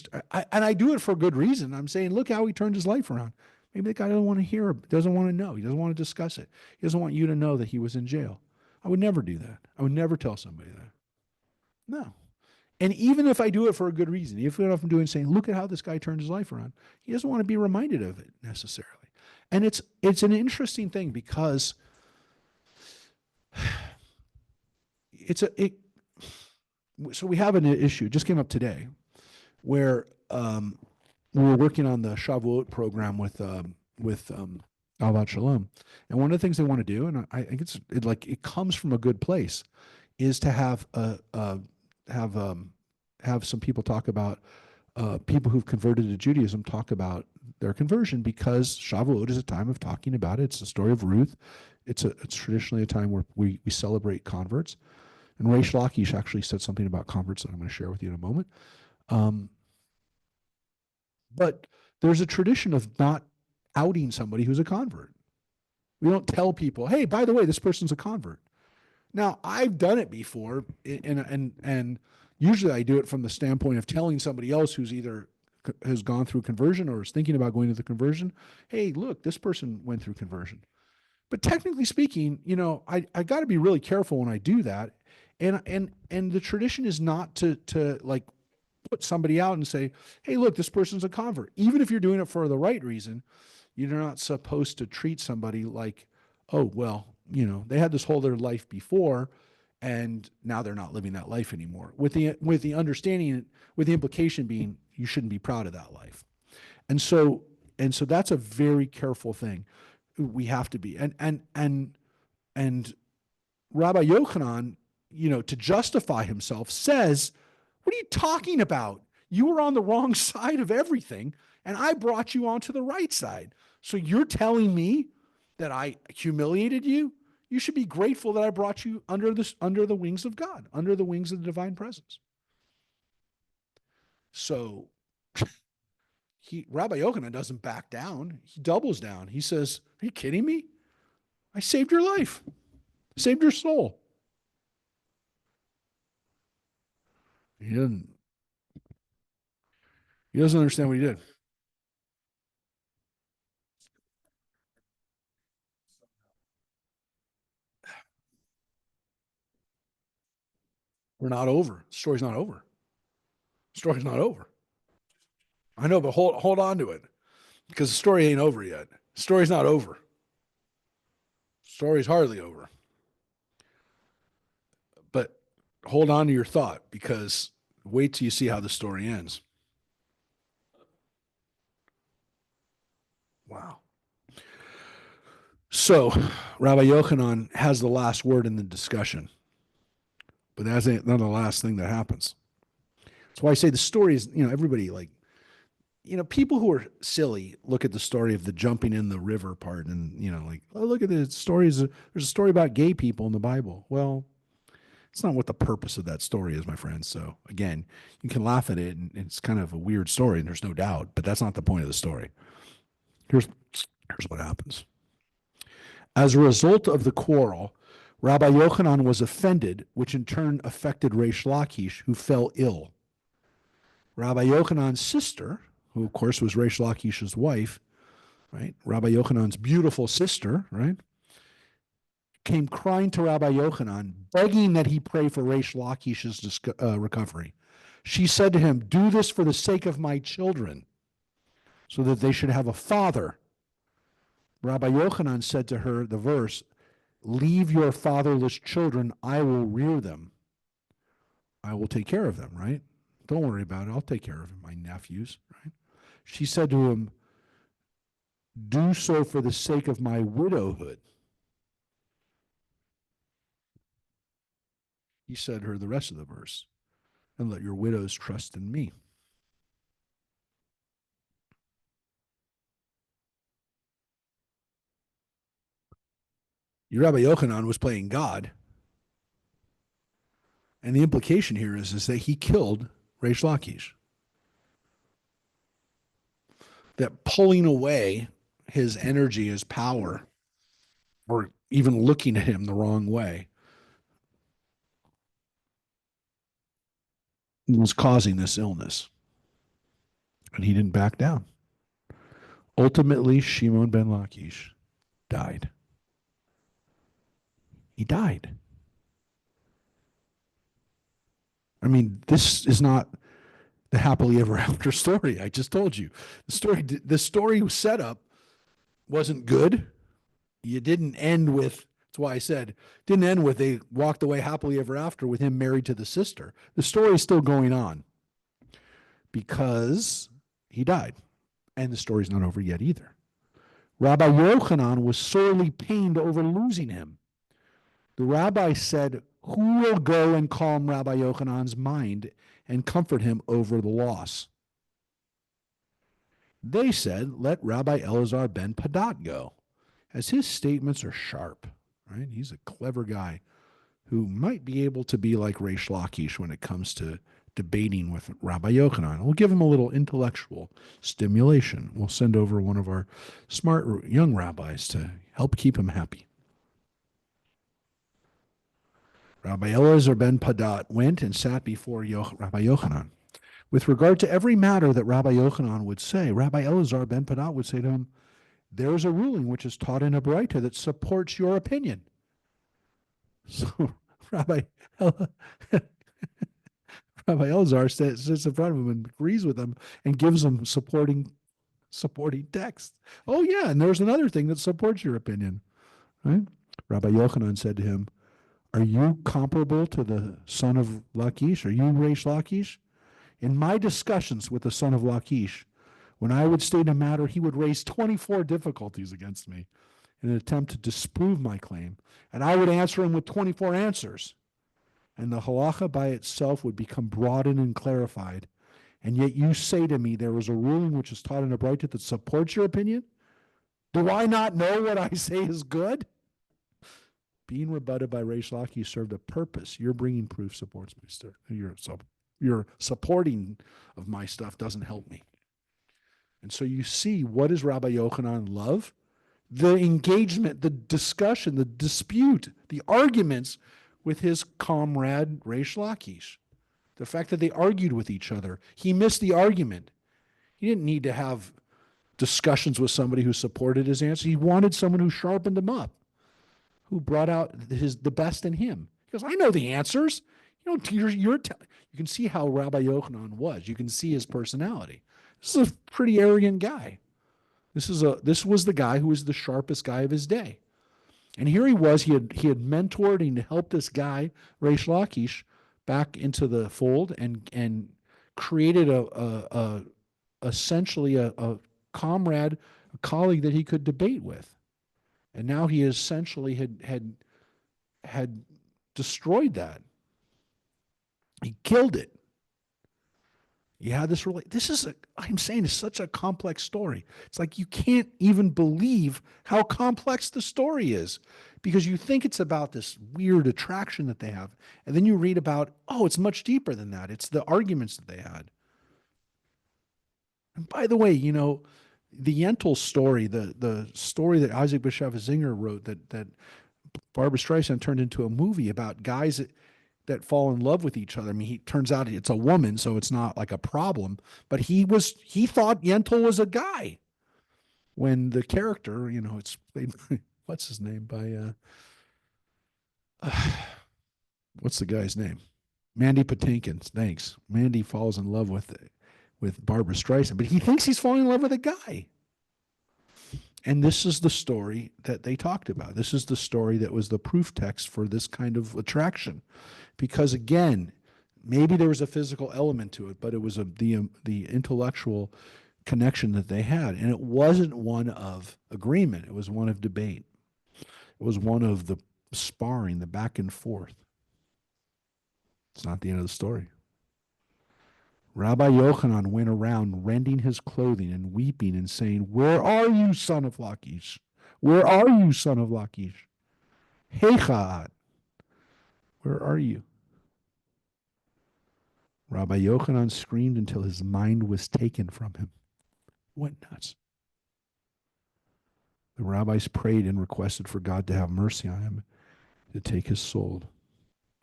and I do it for a good reason. I'm saying, look how he turned his life around. Maybe the guy doesn't want to hear, doesn't want to know. He doesn't want to discuss it. He doesn't want you to know that he was in jail. I would never do that. I would never tell somebody that. No. And even if I do it for a good reason, even if I'm doing saying, look at how this guy turned his life around, he doesn't want to be reminded of it necessarily. And it's an interesting thing because so we have an issue, it just came up today, where we were working on the Shavuot program with Ahavat Shalom, and one of the things they want to do, and I think it comes from a good place, is to have some people talk about people who've converted to Judaism talk about their conversion, because Shavuot is a time of talking about it. It's the story of Ruth. It's traditionally a time where we celebrate converts. And Resh Lakish actually said something about converts that I'm going to share with you in a moment. But there's a tradition of not outing somebody who's a convert. We don't tell people, hey, by the way, this person's a convert. Now, I've done it before, and usually I do it from the standpoint of telling somebody else who's either has gone through conversion or is thinking about going to the conversion, hey, look, this person went through conversion. But technically speaking, I got to be really careful when I do that. And the tradition is not to like put somebody out and say, hey, look, this person's a convert. Even if you're doing it for the right reason, You're not supposed to treat somebody like, oh, well, they had this whole their life before and now they're not living that life anymore. With the understanding, with the implication being you shouldn't be proud of that life. And so that's a very careful thing. We have to be. And Rabbi Yochanan, to justify himself, says, "What are you talking about? You were on the wrong side of everything, and I brought you onto the right side. So you're telling me that I humiliated you? You should be grateful that I brought you under the wings of God, under the wings of the divine presence." So Rabbi Yochanan doesn't back down. He doubles down. He says, "Are you kidding me? I saved your life, saved your soul." He doesn't. He doesn't understand what he did. We're not over. The story's not over. The story's not over. I know, but hold on to it because the story ain't over yet. The story's not over. The story's hardly over. But hold on to your thought because wait till you see how the story ends. Wow. So Rabbi Yochanan has the last word in the discussion, but that's not the last thing that happens. That's why I say the story is, everybody like, people who are silly look at the story of the jumping in the river part and, like, oh, look at the stories. There's a story about gay people in the Bible. Well, it's not what the purpose of that story is, my friends. So again, you can laugh at it and it's kind of a weird story and there's no doubt, but that's not the point of the story. Here's what happens. As a result of the quarrel, Rabbi Yochanan was offended, which in turn affected Resh Lakish, who fell ill. Rabbi Yochanan's sister, who of course was Resh Lakish's wife, right? Rabbi Yochanan's beautiful sister, right? Came crying to Rabbi Yochanan, begging that he pray for Resh Lakish's recovery. She said to him, "Do this for the sake of my children, so that they should have a father." Rabbi Yochanan said to her, the verse, "Leave your fatherless children, I will rear them. I will take care of them," right? Don't worry about it. I'll take care of my nephews, right? She said to him, "Do so for the sake of my widowhood." He said to her the rest of the verse, "And let your widows trust in me." Rabbi Yochanan was playing God. And the implication here is that he killed Resh Lakish. That pulling away his energy, his power, or even looking at him the wrong way was causing this illness. And he didn't back down. Ultimately, Shimon ben Lakish died. He died. I mean, this is not the happily ever after story. I just told you. The story setup wasn't good. You didn't end with, that's why I said, didn't end with they walked away happily ever after with him married to the sister. The story is still going on because he died. And the story's not over yet either. Rabbi Yochanan was sorely pained over losing him. The rabbi said, "Who will go and calm Rabbi Yochanan's mind and comfort him over the loss?" They said, "Let Rabbi Elazar ben Padat go, as his statements are sharp." Right? He's a clever guy who might be able to be like Resh Lakish when it comes to debating with Rabbi Yochanan. We'll give him a little intellectual stimulation. We'll send over one of our smart young rabbis to help keep him happy. Rabbi Elazar ben Padat went and sat before Rabbi Yochanan. With regard to every matter that Rabbi Yochanan would say, Rabbi Elazar ben Padat would say to him, "There is a ruling which is taught in a Baraita that supports your opinion." So Rabbi Rabbi Elazar sits in front of him and agrees with him and gives him supporting supporting text. Oh, yeah. And there's another thing that supports your opinion, right? Rabbi Yochanan said to him, are you comparable to the son of Lakish? Are you Resh Lakish? In my discussions with the son of Lakish, when I would state a matter, he would raise 24 difficulties against me in an attempt to disprove my claim, and I would answer him with 24 answers. And the halacha by itself would become broadened and clarified. And yet you say to me, there is a ruling which is taught in a Braita that supports your opinion? Do I not know what I say is good? Being rebutted by Resh Lakish served a purpose. Your bringing proof supports my stuff. Your supporting of my stuff doesn't help me. And so you see, what does Rabbi Yochanan love? The engagement, the discussion, the dispute, the arguments with his comrade Resh Lakish. The fact that they argued with each other. He missed the argument. He didn't need to have discussions with somebody who supported his answer. He wanted someone who sharpened him up, who brought out the best in him. He goes, I know the answers. You can see how Rabbi Yochanan was. You can see his personality. This is a pretty arrogant guy. This was the guy who was the sharpest guy of his day. And here he was, he had mentored and helped this guy, Resh Lakish, back into the fold and created essentially a comrade, a colleague that he could debate with. And now he essentially had destroyed that. He killed it. You had this I'm saying it's such a complex story. It's like you can't even believe how complex the story is because you think it's about this weird attraction that they have. And then you read about, oh, it's much deeper than that. It's the arguments that they had. And by the way, the Yentl story, the story that Isaac Bashevis Singer wrote that Barbara Streisand turned into a movie about guys that fall in love with each other. I mean, he turns out it's a woman, so it's not like a problem. But he thought Yentl was a guy when the character, it's played, what's his name by, what's the guy's name? Mandy Patinkin. Thanks. Mandy falls in love with Barbara Streisand, but he thinks he's falling in love with a guy. And this is the story that they talked about. This is the story that was the proof text for this kind of attraction. Because again, maybe there was a physical element to it, but it was the intellectual connection that they had. And it wasn't one of agreement. It was one of debate. It was one of the sparring, the back and forth. It's not the end of the story. Rabbi Yochanan went around rending his clothing and weeping and saying, where are you, son of Lakish? Where are you, son of Lakish? Heichad, where are you? Rabbi Yochanan screamed until his mind was taken from him. Went nuts. The rabbis prayed and requested for God to have mercy on him, to take his soul,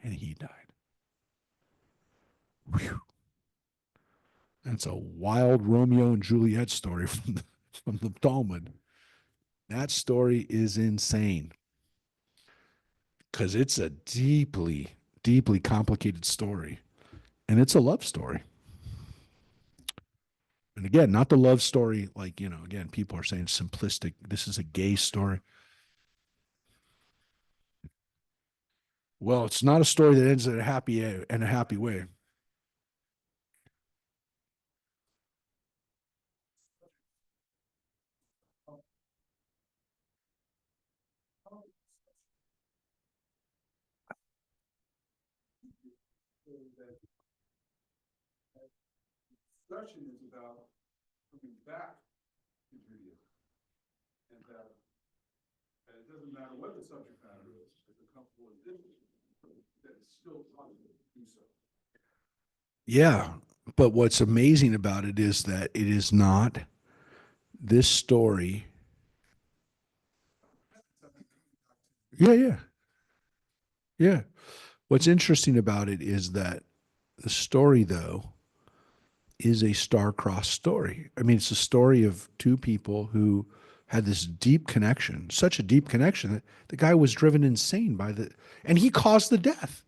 and he died. Whew. That's a wild Romeo and Juliet story from the Talmud. That story is insane because it's a deeply, deeply complicated story. And it's a love story. And again, not the love story like, again, people are saying simplistic. This is a gay story. Well, it's not a story that ends in a happy way. Discussion is about coming back to Judaism, and that it doesn't matter what the subject matter is, if it's comfortable and difficult, that it's still possible to do so. Yeah, but what's amazing about it is that it is not this story. Yeah, yeah, yeah. What's interesting about it is that the story, though, is a star-crossed story. I mean, it's a story of two people who had this deep connection, such a deep connection that the guy was driven insane and he caused the death.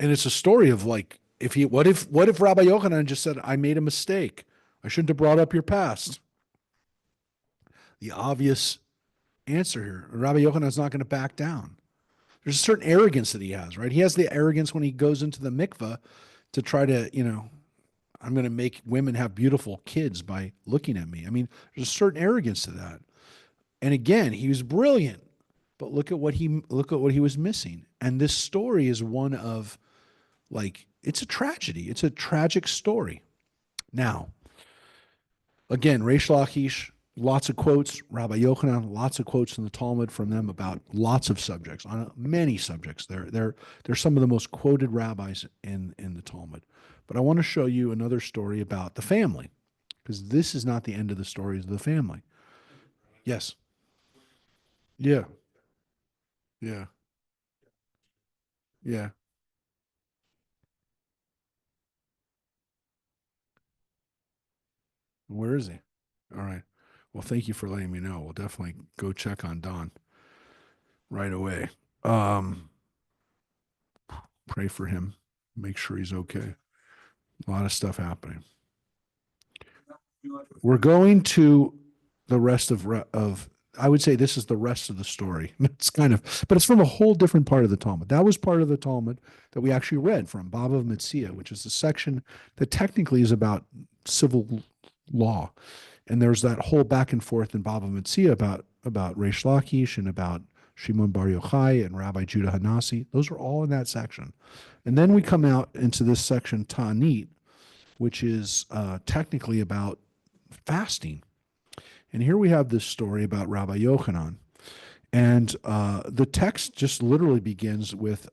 And it's a story of like What if Rabbi Yochanan just said, I made a mistake. I shouldn't have brought up your past. The obvious answer here, Rabbi Yochanan's not going to back down. There's a certain arrogance that he has, right? He has the arrogance when he goes into the mikveh to try to, I'm going to make women have beautiful kids by looking at me. I mean, there's a certain arrogance to that. And again, he was brilliant, but look at what he was missing. And this story is one of, like, it's a tragedy. It's a tragic story. Now, again, Resh Lakish, lots of quotes. Rabbi Yochanan, lots of quotes in the Talmud from them about lots of subjects, on many subjects. They're some of the most quoted rabbis in the Talmud. But I want to show you another story about the family, because this is not the end of the stories of the family. Yes. Yeah. Yeah. Yeah. Where is he? All right. Well, thank you for letting me know. We'll definitely go check on Don right away. Um, Pray for him. Make sure he's okay. A lot of stuff happening. We're going to the rest of I would say this is the rest of the story. It's kind of, but it's from a whole different part of the Talmud. That was part of the Talmud that we actually read from Bava Metzia, which is the section that technically is about civil law. And there's that whole back and forth in Bava Metzia about Resh Lakish and about Shimon Bar Yochai and Rabbi Judah Hanasi. Those are all in that section. And then we come out into this section Ta'anit, which is technically about fasting. And here we have this story about Rabbi Yochanan. And the text just literally begins with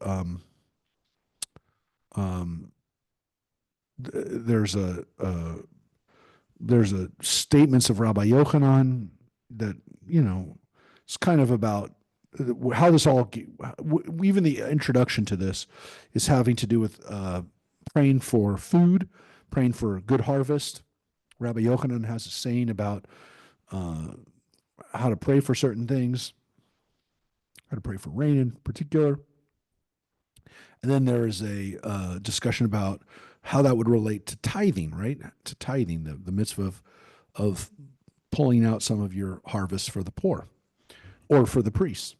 there's a statements of Rabbi Yochanan that, it's kind of about how this all, even the introduction to this is having to do with praying for food, praying for a good harvest. Rabbi Yochanan has a saying about how to pray for certain things, how to pray for rain in particular. And then there is a discussion about how that would relate to tithing, right? To tithing, the mitzvah of pulling out some of your harvest for the poor or for the priests.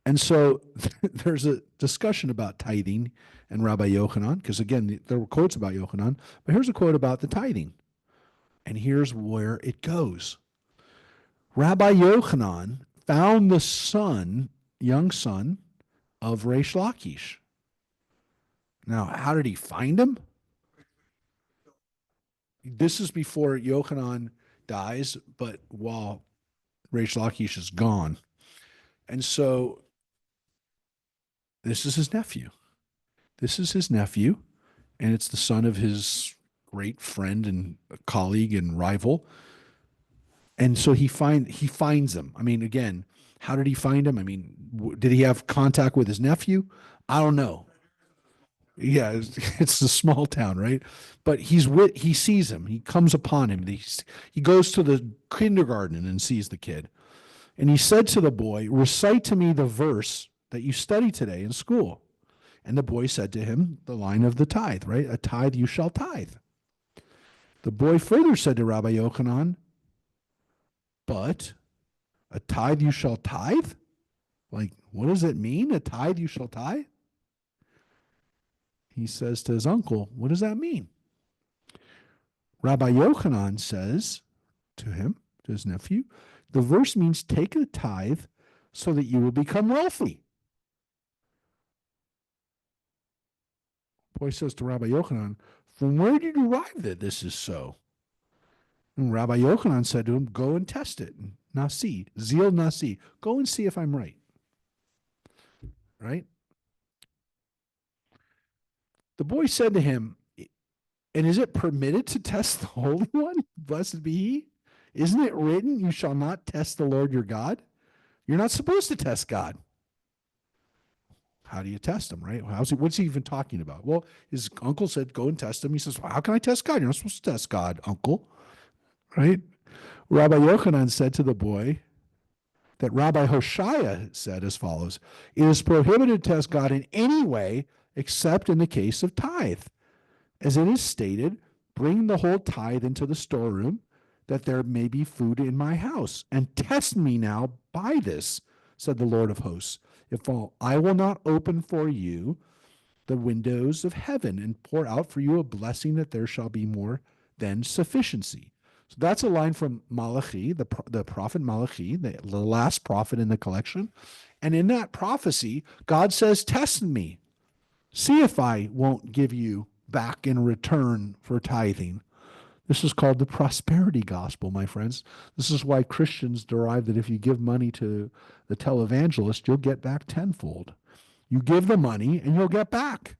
And so there's a discussion about tithing and Rabbi Yochanan, because again, there were quotes about Yochanan, but here's a quote about the tithing. And here's where it goes. Rabbi Yochanan found the young son of Resh Lakish. Now, how did he find him? This is before Yochanan dies, but while Resh Lakish is gone. And so this is his nephew. This is his nephew, and it's the son of his great friend and colleague and rival. And so he finds him. I mean, again, how did he find him? I mean, did he have contact with his nephew? I don't know. Yeah, it's a small town, right? But he sees him. He comes upon him. He goes to the kindergarten and sees the kid. And he said to the boy, "Recite to me the verse that you studied today in school." And the boy said to him the line of the tithe, right? A tithe you shall tithe. The boy further said to Rabbi Yochanan, "But a tithe you shall tithe? Like, what does it mean? A tithe you shall tithe?" He says to his uncle, "What does that mean?" Rabbi Yochanan says to him, to his nephew, "The verse means take a tithe so that you will become wealthy." Boy says to Rabbi Yochanan, "From where did you derive that this is so?" And Rabbi Yochanan said to him, "Go and test it. Nasi, zeal nasi. Go and see if I'm right." Right? The boy said to him, "And is it permitted to test the Holy One? Blessed be he. Isn't it written, you shall not test the Lord your God? You're not supposed to test God." How do you test him, right? What's he even talking about? Well, his uncle said, "Go and test him." He says, "Well, how can I test God? You're not supposed to test God, uncle." Right? Rabbi Yochanan said to the boy that Rabbi Hoshea said as follows: "It is prohibited to test God in any way except in the case of tithe. As it is stated, bring the whole tithe into the storeroom, that there may be food in my house, and test me now by this, said the Lord of hosts. If I will not open for you the windows of heaven and pour out for you a blessing, that there shall be more than sufficiency. So that's a line from Malachi, the prophet Malachi, the last prophet in the collection. And in that prophecy, God says, test me. See if I won't give you back in return for tithing. This is called the prosperity gospel, my friends. This is why Christians derive that if you give money to the televangelist, you'll get back tenfold. You give the money and you'll get back.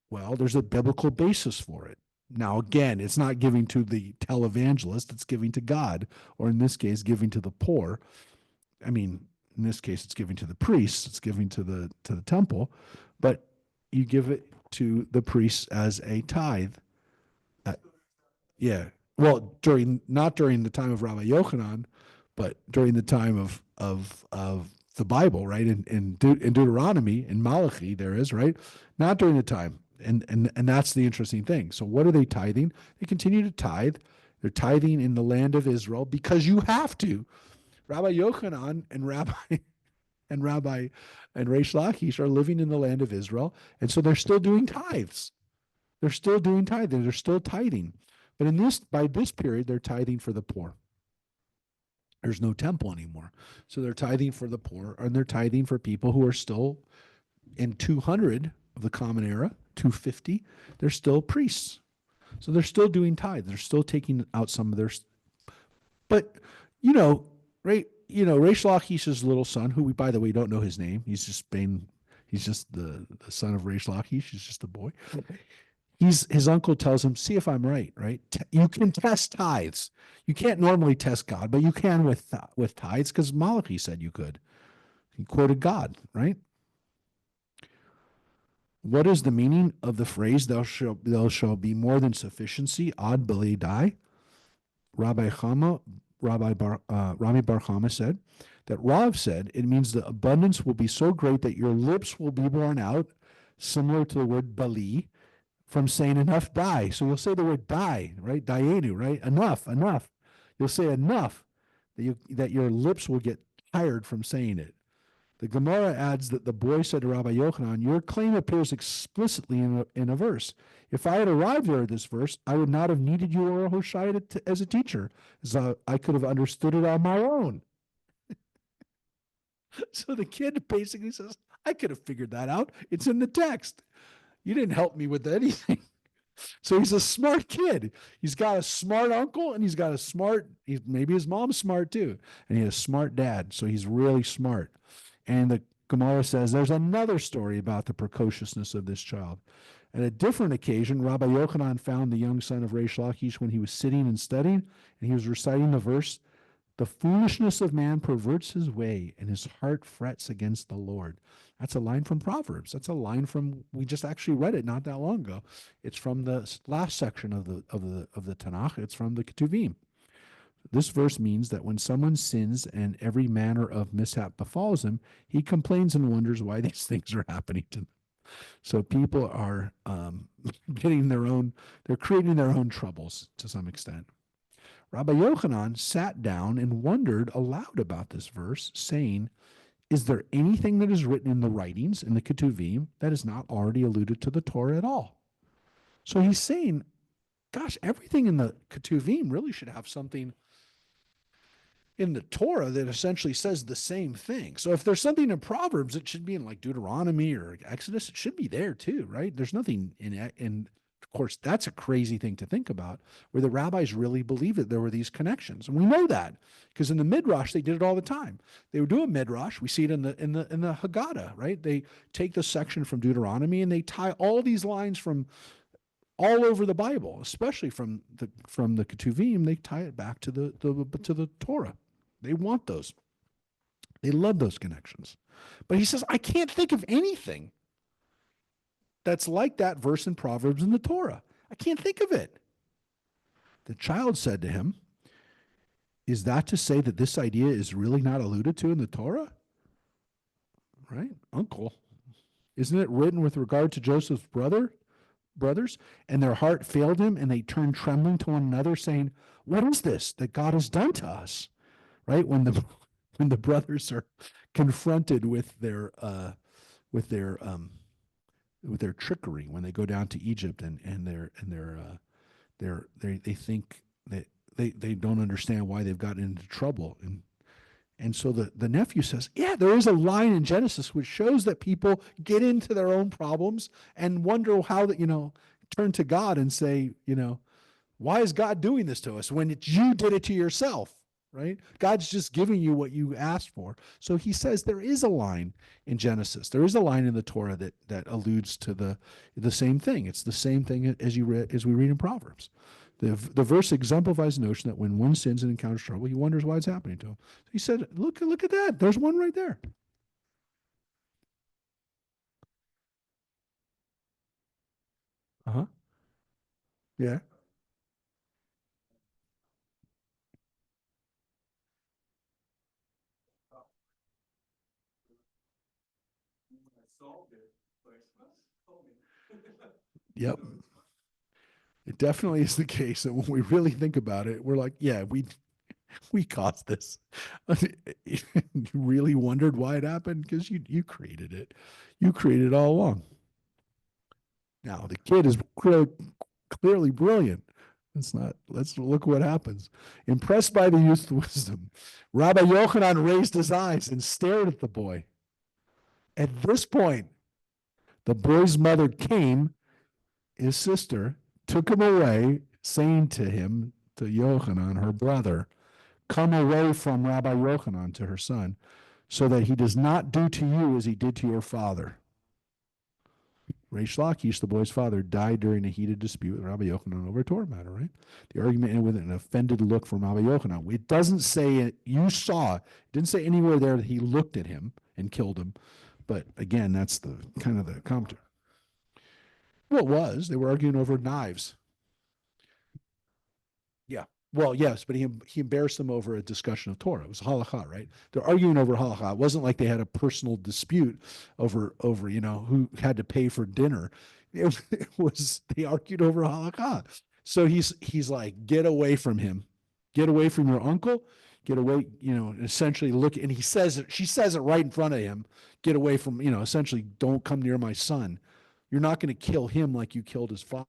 Well, there's a biblical basis for it. Now, again, it's not giving to the televangelist, it's giving to God, or in this case, giving to the poor. I mean, in this case, it's giving to the priests, it's giving to the temple, but you give it to the priests as a tithe. Uh, yeah. Well, not during the time of Rabbi Yochanan, but during the time of the Bible, right? In Deuteronomy, in Malachi, there is, right? Not during the time. And that's the interesting thing. So what are they tithing? They continue to tithe. They're tithing in the land of Israel because you have to. Rabbi Yochanan and Rabbi and Resh Lakish are living in the land of Israel, and so they're still doing tithes. They're still doing tithing. They're still tithing. But by this period, they're tithing for the poor. There's no temple anymore. So they're tithing for the poor, and they're tithing for people who are still in 200 of the Common Era, 250. They're still priests. So they're still doing tithe. They're still taking out some of their. But, right? Resh Lakish's little son, who we, by the way, don't know his name. He's just the son of Resh Lakish. He's just a boy. His uncle tells him, see if I'm right, right? You can test tithes. You can't normally test God, but you can with tithes because Malachi said you could. He quoted God, right? What is the meaning of the phrase, there shall be more than sufficiency, ad belei? Rami Bar Chama said that Rav said it means the abundance will be so great that your lips will be worn out, similar to the word bali, from saying enough die. So you'll say the word die, right? Dayenu, right? Enough, enough. You'll say enough that your lips will get tired from saying it. The Gemara adds that the boy said to Rabbi Yochanan, your claim appears explicitly in a verse. If I had arrived there at this verse, I would not have needed you or Hoshai as a teacher, as I could have understood it on my own. So the kid basically says, I could have figured that out. It's in the text. You didn't help me with anything. So he's a smart kid. He's got a smart uncle, and maybe his mom's smart too. And he had a smart dad. So he's really smart. And the Gemara says there's another story about the precociousness of this child. At a different occasion, Rabbi Yochanan found the young son of Resh Lakish when he was sitting and studying, and he was reciting the verse, the foolishness of man perverts his way, and his heart frets against the Lord. That's a line from Proverbs. That's a line we just actually read it not that long ago. It's from the last section of the Tanakh. It's from the Ketuvim. This verse means that when someone sins and every manner of mishap befalls him, he complains and wonders why these things are happening to them. So people are they're creating their own troubles to some extent. Rabbi Yochanan sat down and wondered aloud about this verse, saying, is there anything that is written in the writings, in the Ketuvim, that is not already alluded to the Torah at all? So he's saying, gosh, everything in the Ketuvim really should have something in the Torah that essentially says the same thing. So if there's something in Proverbs, it should be in like Deuteronomy or Exodus. It should be there too, right? There's nothing in of course, that's a crazy thing to think about, where the rabbis really believed that there were these connections. And we know that because in the Midrash, they did it all the time. They would do a Midrash. We see it in the Haggadah, right? They take the section from Deuteronomy and they tie all these lines from all over the Bible, especially from the Ketuvim. They tie it back to the Torah. They want those. They love those connections. But he says, I can't think of anything that's like that verse in Proverbs in the Torah. I can't think of it. The child said to him, is that to say that this idea is really not alluded to in the Torah? Right? Uncle, isn't it written with regard to Joseph's brother? brothers, and their heart failed him, and they turned trembling to one another, saying, "What is this that God has done to us?" Right when the when the brothers are confronted with their with their trickery when they go down to Egypt they think that they don't understand why they've gotten into trouble, and so the nephew says, yeah, there is a line in Genesis which shows that people get into their own problems and wonder how that, turn to God and say, why is God doing this to us when you did it to yourself, right? God's just giving you what you asked for. So he says there is a line in Genesis. There is a line in the Torah that alludes to the same thing. It's the same thing as we read in Proverbs. The verse exemplifies the notion that when one sins and encounters trouble, he wonders why it's happening to him. He said, look at that. There's one right there. Uh-huh. Yeah. Yep. It definitely is the case. And when we really think about it, we're like, yeah, we caused this. You really wondered why it happened because you created it. You created it all along. Now the kid is clearly brilliant. Let's look what happens. Impressed by the youth's wisdom, Rabbi Yochanan raised his eyes and stared at the boy. At this point, the boy's mother came, his sister, took him away, saying to him, to Yochanan, her brother, come away from Rabbi Yochanan to her son, so that he does not do to you as he did to your father. Resh Lakish, the boy's father, died during a heated dispute with Rabbi Yochanan over a Torah matter, right? The argument ended with an offended look from Rabbi Yochanan. It doesn't say it, it didn't say anywhere there that he looked at him and killed him. But again, that's the kind of the commentary. Well, it was. They were arguing over knives. Yeah. Well, yes, but he embarrassed them over a discussion of Torah. It was halakha, right? They're arguing over halakha. It wasn't like they had a personal dispute over who had to pay for dinner. It was they argued over halakha. So he's like, get away from him, get away from your uncle, get away. Essentially look, and she says it right in front of him. Get away from essentially don't come near my son. You're not going to kill him like you killed his father.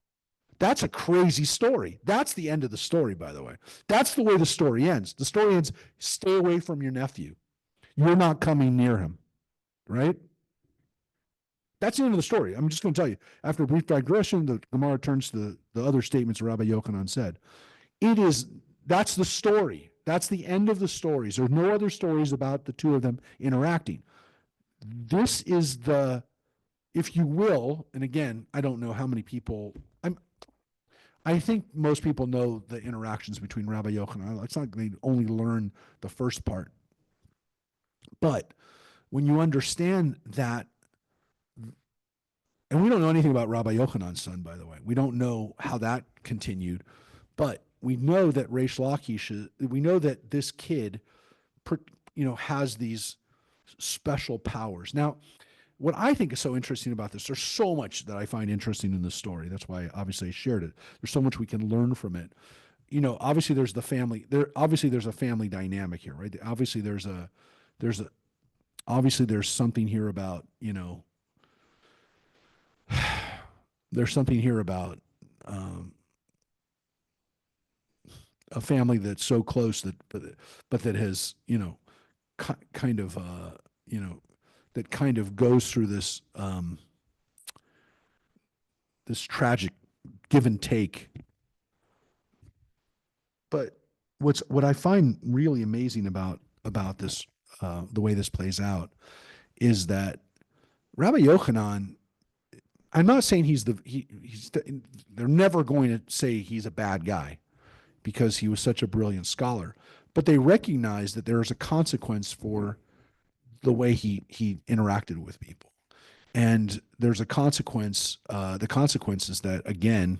That's a crazy story. That's the end of the story, by the way. That's the way the story ends. The story ends, stay away from your nephew. You're not coming near him, right? That's the end of the story. I'm just going to tell you. After a brief digression, the Gemara turns to the other statements Rabbi Yochanan said. That's the story. That's the end of the stories. There's no other stories about the two of them interacting. This is if you will, and again, I don't know how many people, I think most people know the interactions between Rabbi Yochanan. It's not like they only learn the first part. But when you understand that, and we don't know anything about Rabbi Yochanan's son, by the way. We don't know how that continued. But we know that Resh Lakish, we know that this kid, has these special powers. Now, what I think is so interesting about this, there's so much that I find interesting in this story. That's why obviously I shared it. There's so much we can learn from it. Obviously there's the family obviously there's a family dynamic here, right? Obviously there's something here about, there's something here about a family that's so close but that has, kind of, that kind of goes through this tragic give and take. But what I find really amazing about this, the way this plays out, is that Rabbi Yochanan. I'm not saying they're never going to say he's a bad guy because he was such a brilliant scholar, but they recognize that there is a consequence for the way he interacted with people. And there's a consequence. The consequence is that, again,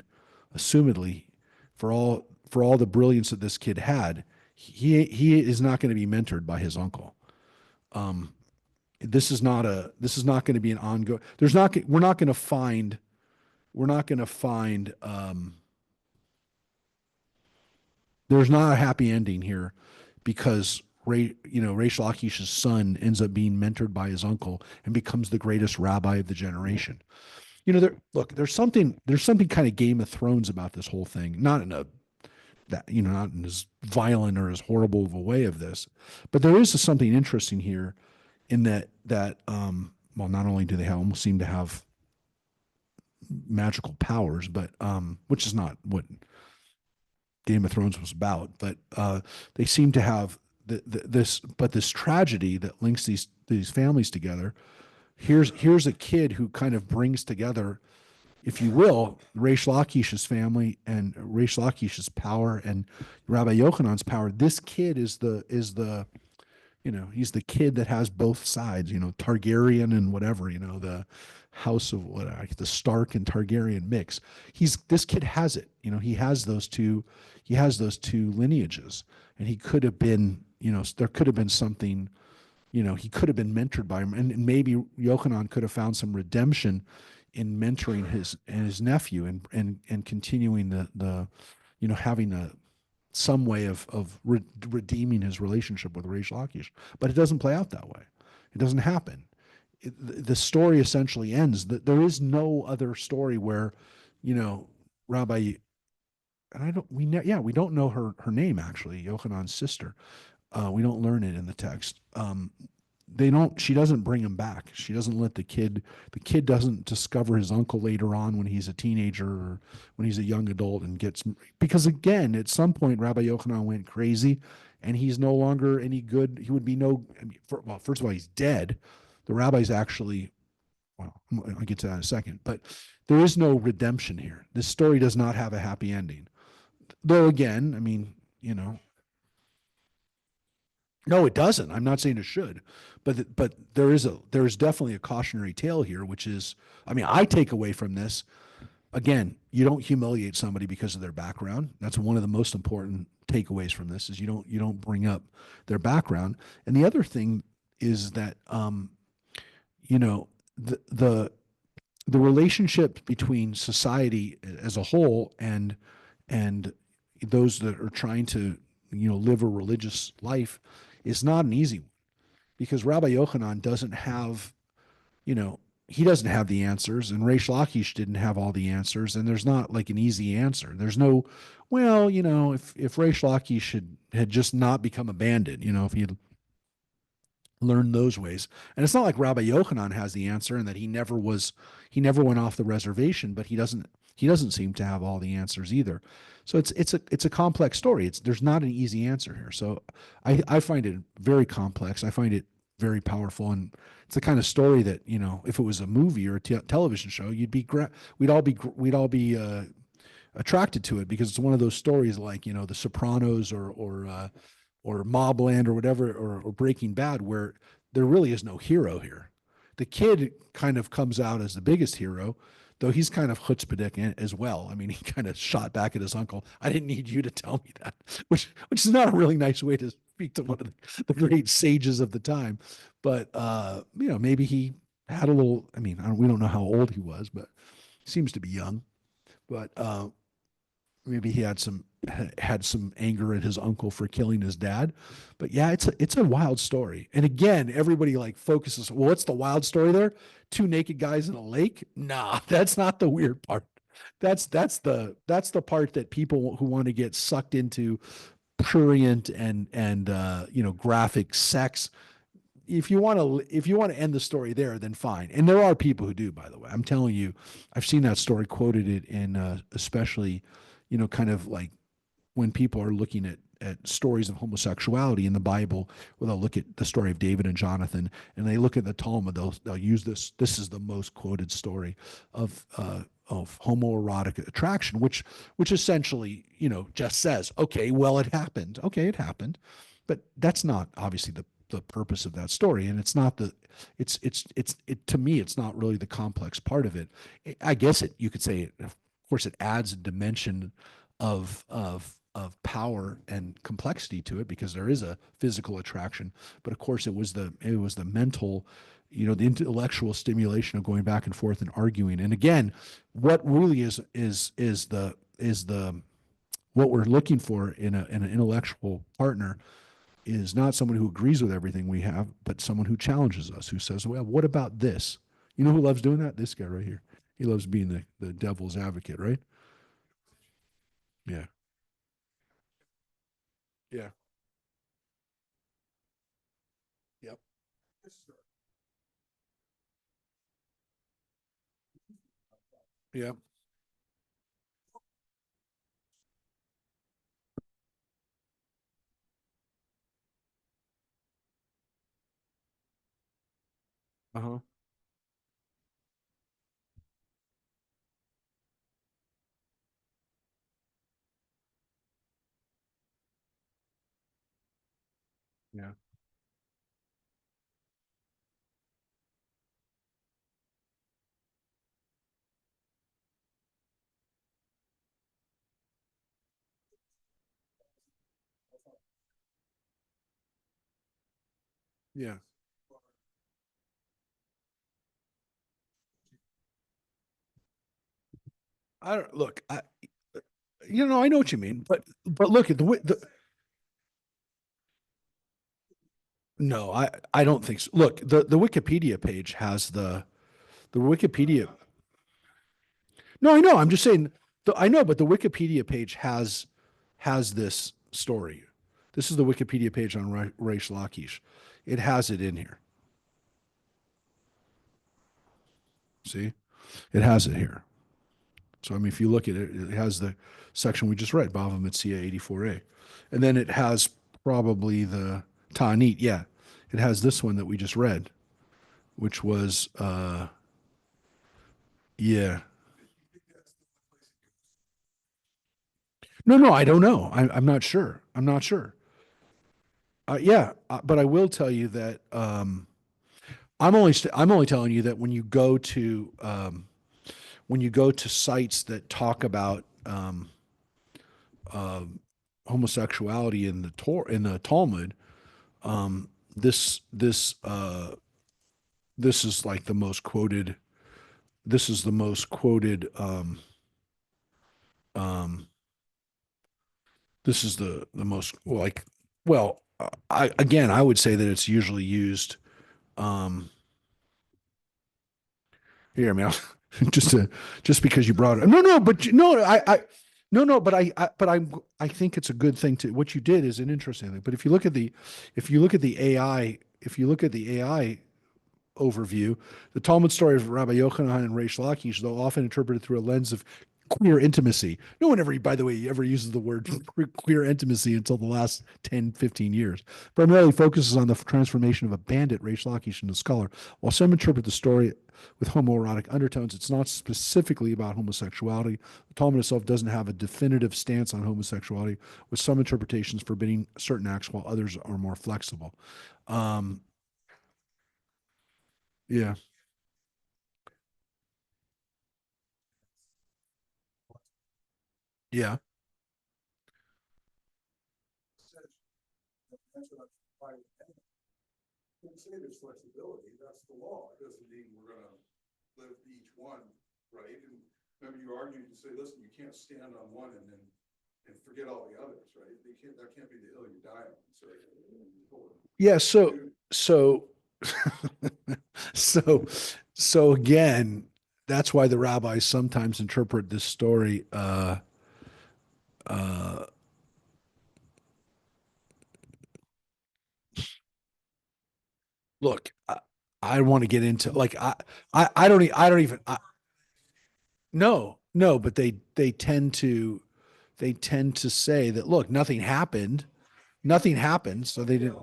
assumedly, for all the brilliance that this kid had, he is not going to be mentored by his uncle. This is not going to be an ongoing. We're not going to find we're not going to find there's not a happy ending here because Resh Lakish's son ends up being mentored by his uncle and becomes the greatest rabbi of the generation. There's something kind of Game of Thrones about this whole thing, not in a that not in as violent or as horrible of a way of this, but there is something interesting here in that well, not only do they almost seem to have magical powers, but which is not what Game of Thrones was about, but they seem to have this tragedy that links these families together. Here's a kid who kind of brings together, if you will, Resh Lakish's family and Resh Lakish's power and Rabbi Yochanan's power. This kid he's the kid that has both sides, Targaryen and whatever, the house of the Stark and Targaryen mix. This kid has it, he has those two lineages, and he could have been, there could have been something, he could have been mentored by him, and maybe Yochanan could have found some redemption in mentoring his nephew and continuing having some way of redeeming his relationship with Resh Lakish. But it doesn't play out that way. It doesn't happen. The story essentially ends. There is no other story where, Rabbi, and we don't know her name actually, Yochanan's sister. We don't learn it in the text. She doesn't bring him back. She doesn't let the kid doesn't discover his uncle later on when he's a teenager or when he's a young adult and because again, at some point, Rabbi Yochanan went crazy and he's no longer any good. He would be first of all, he's dead. The rabbi's actually, well, I'll get to that in a second, but there is no redemption here. This story does not have a happy ending. Though again, I mean, no, it doesn't. I'm not saying it should, but there is definitely a cautionary tale here, which is, I mean, I take away from this again, you don't humiliate somebody because of their background. That's one of the most important takeaways from this is you don't bring up their background. And the other thing is that you know the relationship between society as a whole and those that are trying to live a religious life is not an easy one because Rabbi Yochanan doesn't have you know he doesn't have the answers and Resh Lakish didn't have all the answers and there's not like an easy answer. There's no well if Resh Lakish had just not become a bandit, if he learn those ways. And it's not like Rabbi Yochanan has the answer and that he never went off the reservation, but he doesn't seem to have all the answers either. So it's a complex story. There's not an easy answer here. So I find it very complex. I find it very powerful, and it's the kind of story that if it was a movie or a television show, we'd all be attracted to it because it's one of those stories like The Sopranos or Mobland or whatever or Breaking Bad where there really is no hero here. The kid kind of comes out as the biggest hero, though he's kind of chutzpahdik as well. I mean, he kind of shot back at his uncle. I didn't need you to tell me that, which is not a really nice way to speak to one of the great sages of the time. But maybe he had a little. I mean, we don't know how old he was, but he seems to be young. But maybe he had some anger at his uncle for killing his dad. But yeah, it's a wild story. And again, everybody like focuses, well, what's the wild story there? Two naked guys in a lake? Nah, that's not the weird part. That's the part that people who want to get sucked into prurient and graphic sex. If you want to end the story there, then fine. And there are people who do, by the way. I'm telling you, I've seen that story quoted it in especially kind of like when people are looking at stories of homosexuality in the Bible, where they'll look at the story of David and Jonathan, and they look at the Talmud, they'll use this. This is the most quoted story of homoerotic attraction, which essentially just says, okay, well, it happened. Okay, it happened, but that's not obviously the purpose of that story, and it's not to me, it's not really the complex part of it. I guess you could say, of course, it adds a dimension of of power and complexity to it because there is a physical attraction, but of course it was the mental, the intellectual stimulation of going back and forth and arguing. And again, what really is the what we're looking for in an intellectual partner is not someone who agrees with everything we have, but someone who challenges us, who says, well, what about this? You know who loves doing that? This guy right here. He loves being the devil's advocate, right? Yeah. Yeah. Yep. Yep. Uh-huh. Yeah. Yeah. I don't look, I know what you mean, but look at the no, I don't think so. Look, the Wikipedia page has the Wikipedia. No, I know. I'm just saying. I know, but the Wikipedia page has this story. This is the Wikipedia page on Resh Lakish. It has it in here. See, it has it here. So I mean, if you look at it, it has the section we just read, Bava Metzia 84a, and then it has probably the Ta'anit. Yeah, it has this one that we just read, which was yeah. No, no, I don't know. I'm not sure. I'm not sure. Yeah, but I will tell you that I'm only telling you that when you go to sites that talk about uh, homosexuality in the Talmud, this this is like the most quoted. This is the most quoted. Um, this is the most like. Well, I would say that it's usually used. Um, Here, man. just to just because you brought it. No, no, but no, no, no, but I think it's a good thing to what you did is an interesting thing. But if you look at the AI, if you look at the AI overview, the Talmud story of Rabbi Yochanan and Resh Lakish, though often interpreted through a lens of queer intimacy. No one ever, by the way, ever uses the word queer intimacy until the last 10, 15 years. Primarily focuses on the transformation of a bandit, Resh Lakish, into a scholar. While some interpret the story with homoerotic undertones, it's not specifically about homosexuality. The Talmud itself doesn't have a definitive stance on homosexuality, with some interpretations forbidding certain acts while others are more flexible. Um, yeah. Yeah. When you say there's flexibility, that's the law. It doesn't mean we're gonna live each one, right? And remember you argued to say, listen, you can't stand on one and then and forget all the others, right? That can't be the hill you die on. So yeah, so so so again, that's why the rabbis sometimes interpret this story uh look, I don't want to get into like I don't even no, no, but they tend to say that look, nothing happened, so they didn't.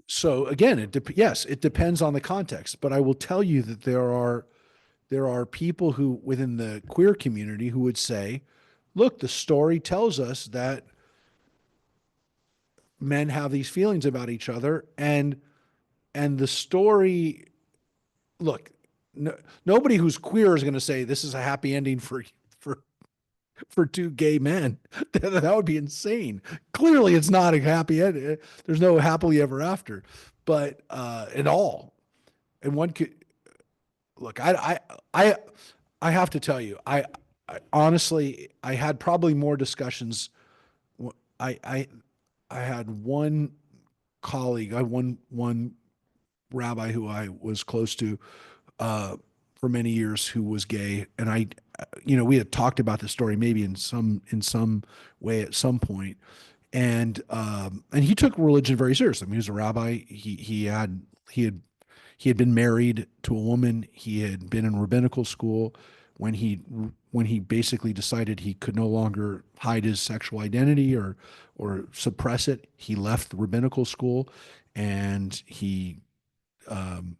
So again, yes, it depends on the context, but I will tell you that there are people who within the queer community who would say, look, the story tells us that men have these feelings about each other, and the story, look. no, nobody who's queer is going to say this is a happy ending for for two gay men. That would be insane. Clearly, it's not a happy end. There's no happily ever after, but at all. And one could look. I I have to tell you, I honestly I had probably more discussions. I I I had one colleague, I one rabbi who I was close to uh, for many years who was gay, and we had talked about the story maybe in some way at some point, and he took religion very seriously. I mean, he was a rabbi. He had been married to a woman. He had been in rabbinical school. When he basically decided he could no longer hide his sexual identity or suppress it, he left the rabbinical school, and he um,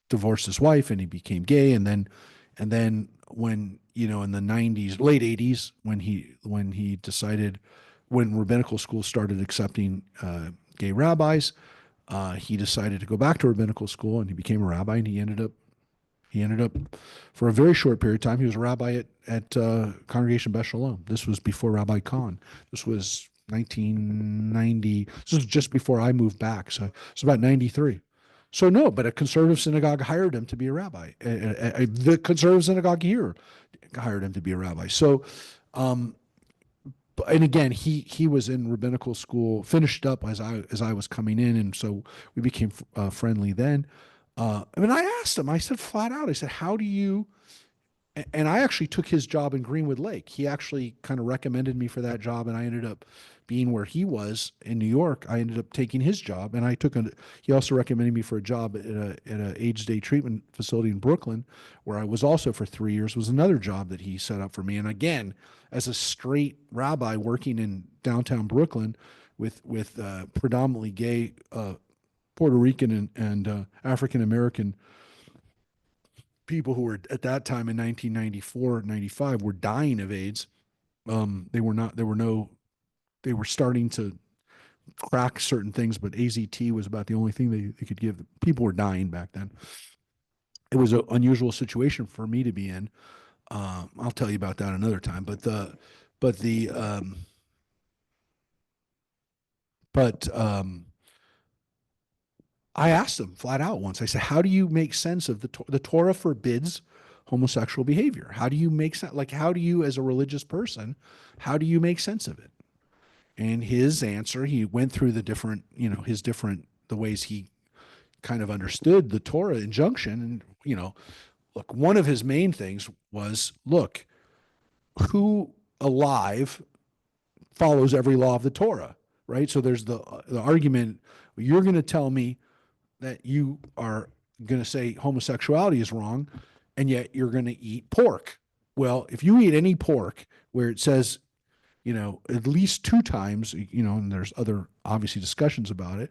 divorced his wife, and he became gay. And then when in the 90s, late 80s, when he decided, when rabbinical school started accepting gay rabbis, he decided to go back to rabbinical school, and he became a rabbi, and he ended up for a very short period of time. He was a rabbi at Congregation Beth Shalom. This was before Rabbi Kahn. This was 1990. This was just before I moved back. So it's about 93. So no, but a conservative synagogue hired him to be a rabbi. The conservative synagogue here hired him to be a rabbi. So, um, and again, he was in rabbinical school, finished up as I was coming in, and so we became friendly then. I mean, I asked him. I said flat out. I said, "How do you?" And I actually took his job in Greenwood Lake. He actually kind of recommended me for that job, and I ended up being where he was in New York. I ended up taking his job, and he also recommended me for a job at a age day treatment facility in Brooklyn, where I was also for 3 years. Was another job that he set up for me. And again, as a straight rabbi working in downtown Brooklyn with predominantly gay Puerto Rican and African American people who were at that time in 1994, 95 were dying of AIDS. They were not, there were no, they were starting to crack certain things, but AZT was about the only thing they could give. People were dying back then. It was an unusual situation for me to be in. I'll tell you about that another time. But I asked him flat out once. I said, "How do you make sense of the Torah forbids homosexual behavior? How do you make sense? Like, how do you, as a religious person, how do you make sense of it?" And his answer, he went through the ways he kind of understood the Torah injunction. And, look, one of his main things was, look, who alive follows every law of the Torah, right? So there's the argument, you're going to tell me that you are going to say homosexuality is wrong, and yet you're going to eat pork. Well, if you eat any pork where it says, at least two times, and there's other obviously discussions about it,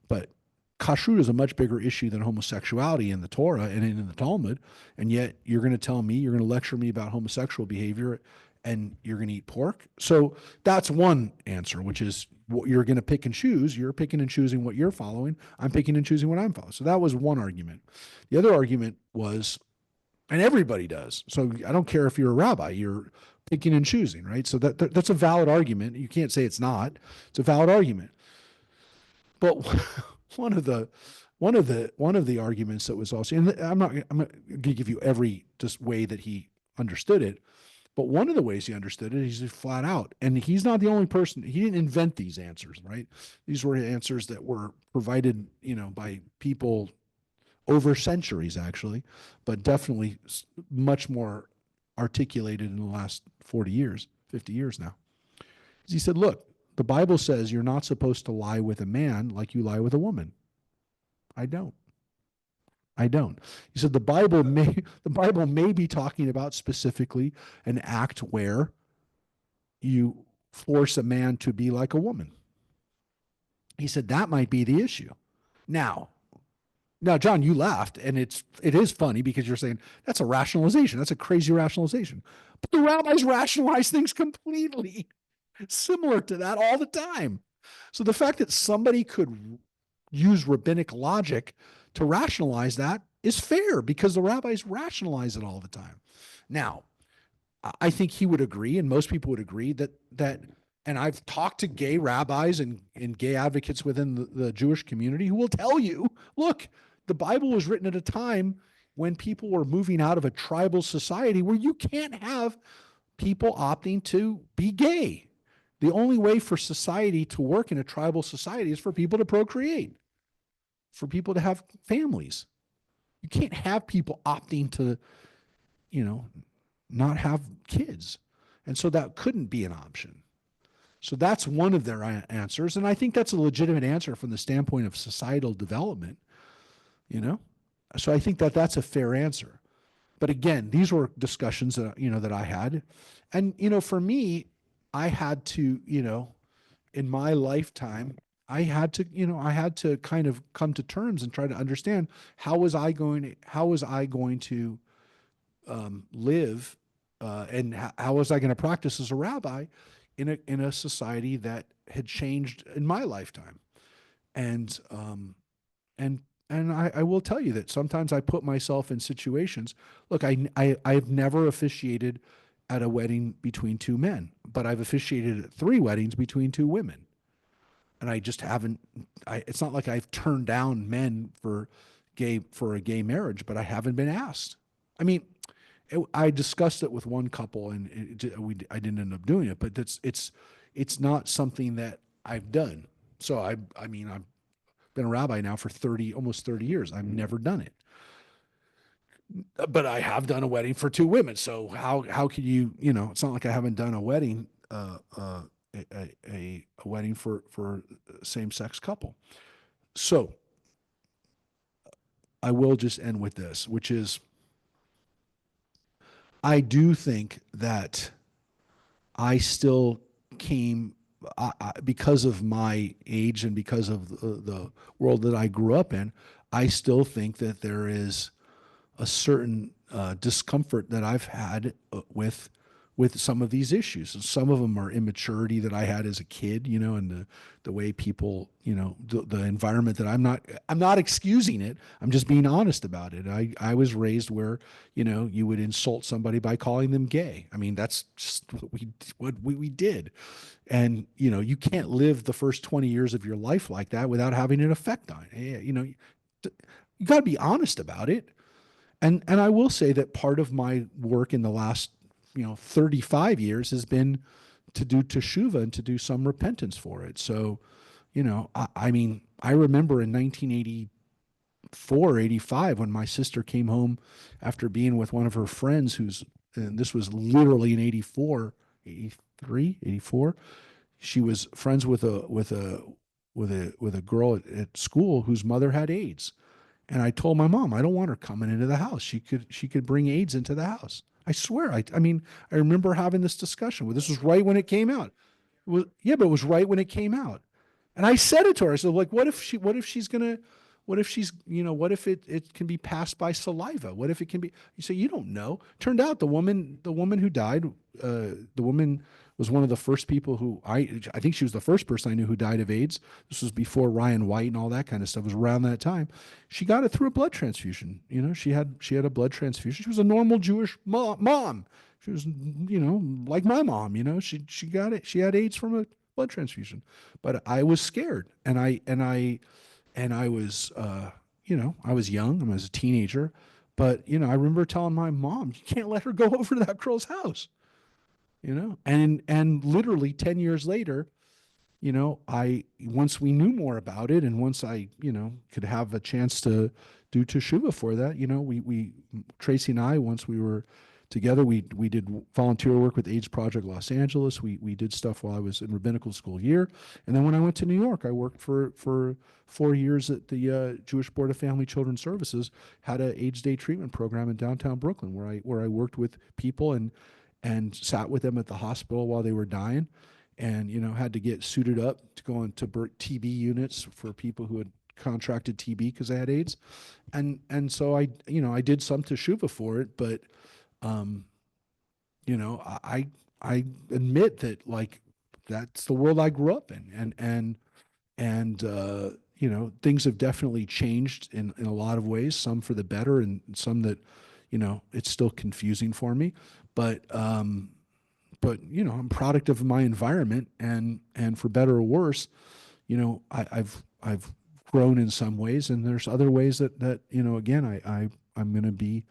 but kashrut is a much bigger issue than homosexuality in the Torah and in the Talmud. And yet you're going to tell me, you're going to lecture me about homosexual behavior, and you're going to eat pork. So that's one answer, which is what you're going to pick and choose. You're picking and choosing what you're following. I'm picking and choosing what I'm following. So that was one argument. The other argument was, and everybody does. So I don't care if you're a rabbi, you're picking and choosing, right? So that's a valid argument. You can't say it's not. It's a valid argument. But one of the arguments that was also, and I'm not going to give you every just way that he understood it, but one of the ways he understood it, he's flat out, and he's not the only person. He didn't invent these answers, right? These were answers that were provided, by people over centuries, actually, but definitely much more articulated in the last 40 years, 50 years now. He said, look, the Bible says you're not supposed to lie with a man like you lie with a woman. I don't. I don't. He said the Bible may be talking about specifically an act where you force a man to be like a woman. He said that might be the issue. Now, John, you laughed, and it is funny because you're saying that's a rationalization. That's a crazy rationalization. But the rabbis rationalize things completely similar to that all the time. So the fact that somebody could use rabbinic logic to rationalize that is fair because the rabbis rationalize it all the time. Now, I think he would agree, and most people would agree that. And I've talked to gay rabbis and gay advocates within the Jewish community who will tell you, look, the Bible was written at a time when people were moving out of a tribal society where you can't have people opting to be gay. The only way for society to work in a tribal society is for people to procreate, for people to have families. You can't have people opting to, you know, not have kids. And so that couldn't be an option. So that's one of their answers. And I think that's a legitimate answer from the standpoint of societal development, you know? So I think that that's a fair answer. But again, these were discussions that, that I had. And, for me, I had to, in my lifetime, I had to kind of come to terms and try to understand how was I going to live, and how was I going to practice as a rabbi in a society that had changed in my lifetime. And and I will tell you that sometimes I put myself in situations. Look, I've never officiated at a wedding between two men, but I've officiated at three weddings between two women, and I just haven't. It's not like I've turned down men for a gay marriage, but I haven't been asked. I mean, I discussed it with one couple, and I didn't end up doing it. But it's not something that I've done. So I mean, I've been a rabbi now for almost 30 years. I've never done it, but I have done a wedding for two women. So how could you, it's not like I haven't done a wedding, a wedding for a same sex couple. So I will just end with this, which is I do think that I still came, because of my age and because of the world that I grew up in. I still think that there is a certain discomfort that I've had with some of these issues. And some of them are immaturity that I had as a kid, and the way people, the environment that I'm not excusing it. I'm just being honest about it. I was raised where, you would insult somebody by calling them gay. I mean, that's just what we did. And, you can't live the first 20 years of your life like that without having an effect on it. You got to be honest about it. And I will say that part of my work in the last 35 years has been to do teshuva and to do some repentance for it. So, I mean, I remember in 1984, 85, when my sister came home after being with one of her friends and this was literally in 84, 83, 84. She was friends with a girl at school whose mother had AIDS. And I told my mom, I don't want her coming into the house. She could bring AIDS into the house. I swear. I mean, I remember having this discussion. This was right when it came out. Yeah, but it was right when it came out. And I said it to her. I said, like, what if it can be passed by saliva? What if it can be? You say, you don't know. Turned out the woman who died, the woman was one of the first people who I think she was the first person I knew who died of AIDS. This was before Ryan White and all that kind of stuff. It was around that time. She got it through a blood transfusion. She had a blood transfusion. She was a normal Jewish mom. She was, like my mom. She got it. She had AIDS from a blood transfusion. But I was scared, and I was, I was young. I was a teenager, but I remember telling my mom, "You can't let her go over to that girl's house." And literally 10 years later, once we knew more about it, and once I, could have a chance to do teshuva for that, we Tracy and I, once we were together, we did volunteer work with AIDS Project Los Angeles. We did stuff while I was in rabbinical school here, and then when I went to New York, I worked for 4 years at the Jewish Board of Family Children Services. Had a AIDS Day treatment program in downtown Brooklyn, where I worked with people and sat with them at the hospital while they were dying, and had to get suited up to go into TB units for people who had contracted TB because they had AIDS, and so I did some teshuva for it, but I admit that, like, that's the world I grew up in, and things have definitely changed in a lot of ways, some for the better and some that, it's still confusing for me. But I'm product of my environment, and for better or worse, I've grown in some ways, and there's other ways that again, I'm going to be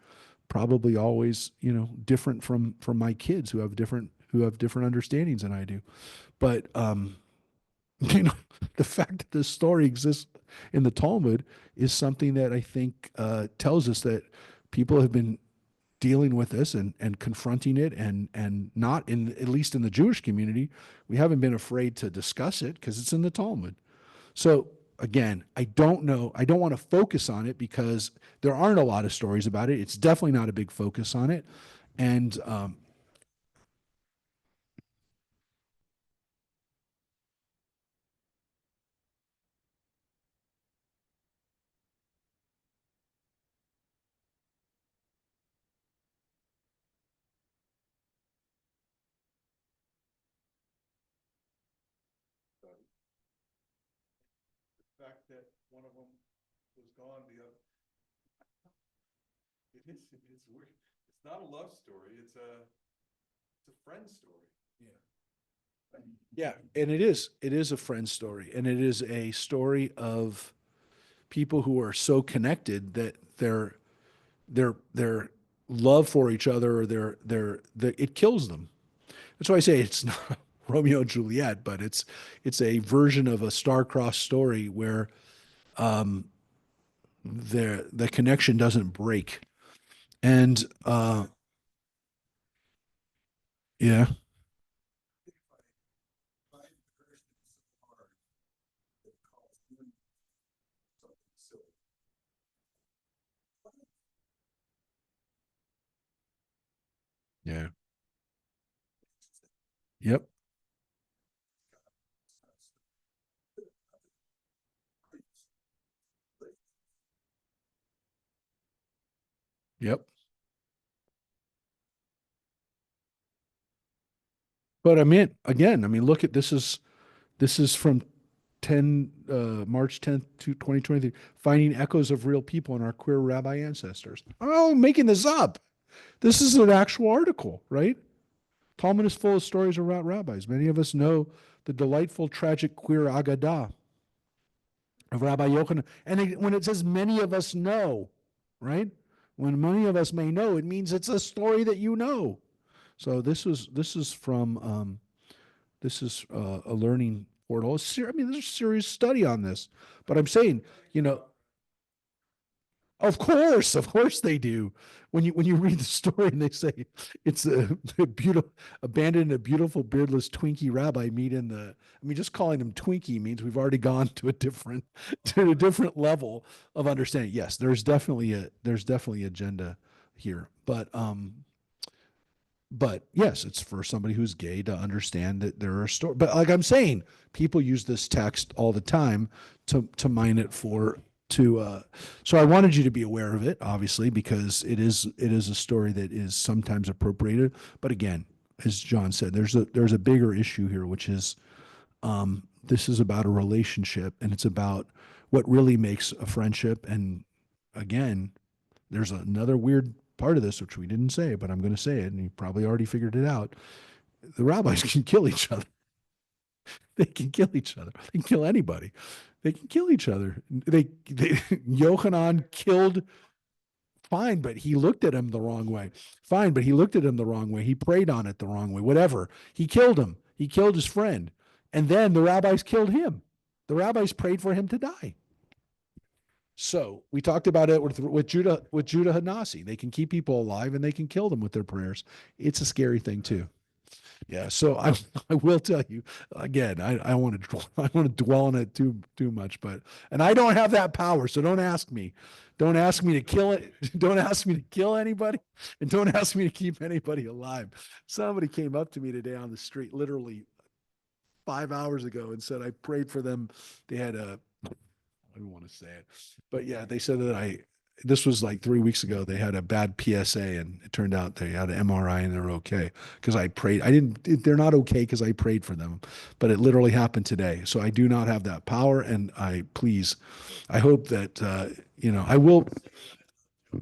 probably always, different from my kids who have different understandings than I do. But you know, the fact that this story exists in the Talmud is something that I think tells us that people have been dealing with this and confronting it, and not in, at least in the Jewish community, we haven't been afraid to discuss it because it's in the Talmud. So again, I don't know. I don't want to focus on it because there aren't a lot of stories about it. It's definitely not a big focus on it. And the fact that one of them was gone, it's weird. It's not a love story. It's a friend story. Yeah. Yeah, and it is a friend story, and it is a story of people who are so connected that their love for each other, or their it kills them. That's why I say it's not Romeo and Juliet, but it's a version of a star-crossed story where the connection doesn't break. And yeah, yeah, yep, yep. But I mean, again, I mean, look at this is from 10 March 10th, 2023, finding echoes of real people in our queer rabbi ancestors. Oh, I'm making this up. This is an actual article, right? Talmud is full of stories about rabbis. Many of us know the delightful, tragic queer Agadah of Rabbi Yochanan. And when it says many of us know, right? When many of us may know, it means it's a story that you know. So this is from this is a learning portal. I mean, there's a serious study on this, but I'm saying, you know, of course they do. When you read the story and they say it's a beautiful abandoned a beautiful beardless Twinkie rabbi meet in the. I mean, just calling him Twinkie means we've already gone to a different to a different level of understanding. Yes, there's definitely agenda here, but yes, it's for somebody who's gay to understand that there are stories. But like I'm saying, people use this text all the time to mine it for to. So I wanted you to be aware of it, obviously, because it is a story that is sometimes appropriated. But again, as John said, there's a bigger issue here, which is this is about a relationship, and it's about what really makes a friendship. And again, there's another weird part of this which we didn't say, but I'm going to say it, and you probably already figured it out. The rabbis can kill each other. They can kill each other. They can kill anybody. They can kill each other. They Yochanan killed. Fine, but he looked at him the wrong way. Fine, but he looked at him the wrong way. He prayed on it the wrong way. Whatever. He killed him. He killed his friend, and then the rabbis killed him. The rabbis prayed for him to die. So we talked about it with Judah Hanasi. They can keep people alive and they can kill them with their prayers. It's a scary thing too. Yeah. So I will tell you again. I want to I want to dwell on it too much, but and I don't have that power. So don't ask me. Don't ask me to kill it. Don't ask me to kill anybody, and don't ask me to keep anybody alive. Somebody came up to me today on the street, literally 5 hours ago, and said I prayed for them. They had a I don't want to say it, but yeah, they said that this was like 3 weeks ago. They had a bad PSA, and it turned out they had an MRI and they're okay because I prayed. I didn't. They're not okay because I prayed for them, but it literally happened today. So I do not have that power, and I hope that I will.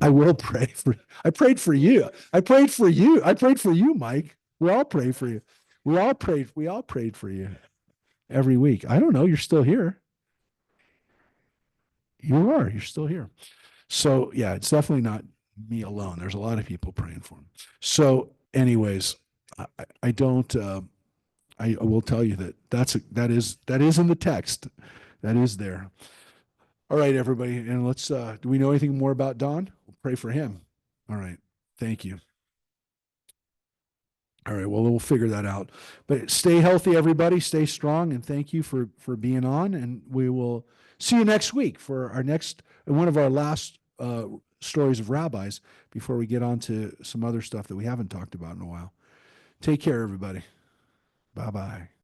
I will pray for. I prayed for you. I prayed for you. I prayed for you, Mike. We all pray for you. We all prayed. We all prayed for you every week. I don't know. You're still here. You are. You're still here. So yeah, it's definitely not me alone. There's a lot of people praying for him. So, anyways, I don't. I will tell you that that is in the text. That is there. All right, everybody, and let's. Do we know anything more about Don? We'll pray for him. All right. Thank you. All right. Well, we'll figure that out. But stay healthy, everybody. Stay strong, and thank you for being on. And we will see you next week for our next one of our last stories of rabbis before we get on to some other stuff that we haven't talked about in a while. Take care, everybody. Bye bye.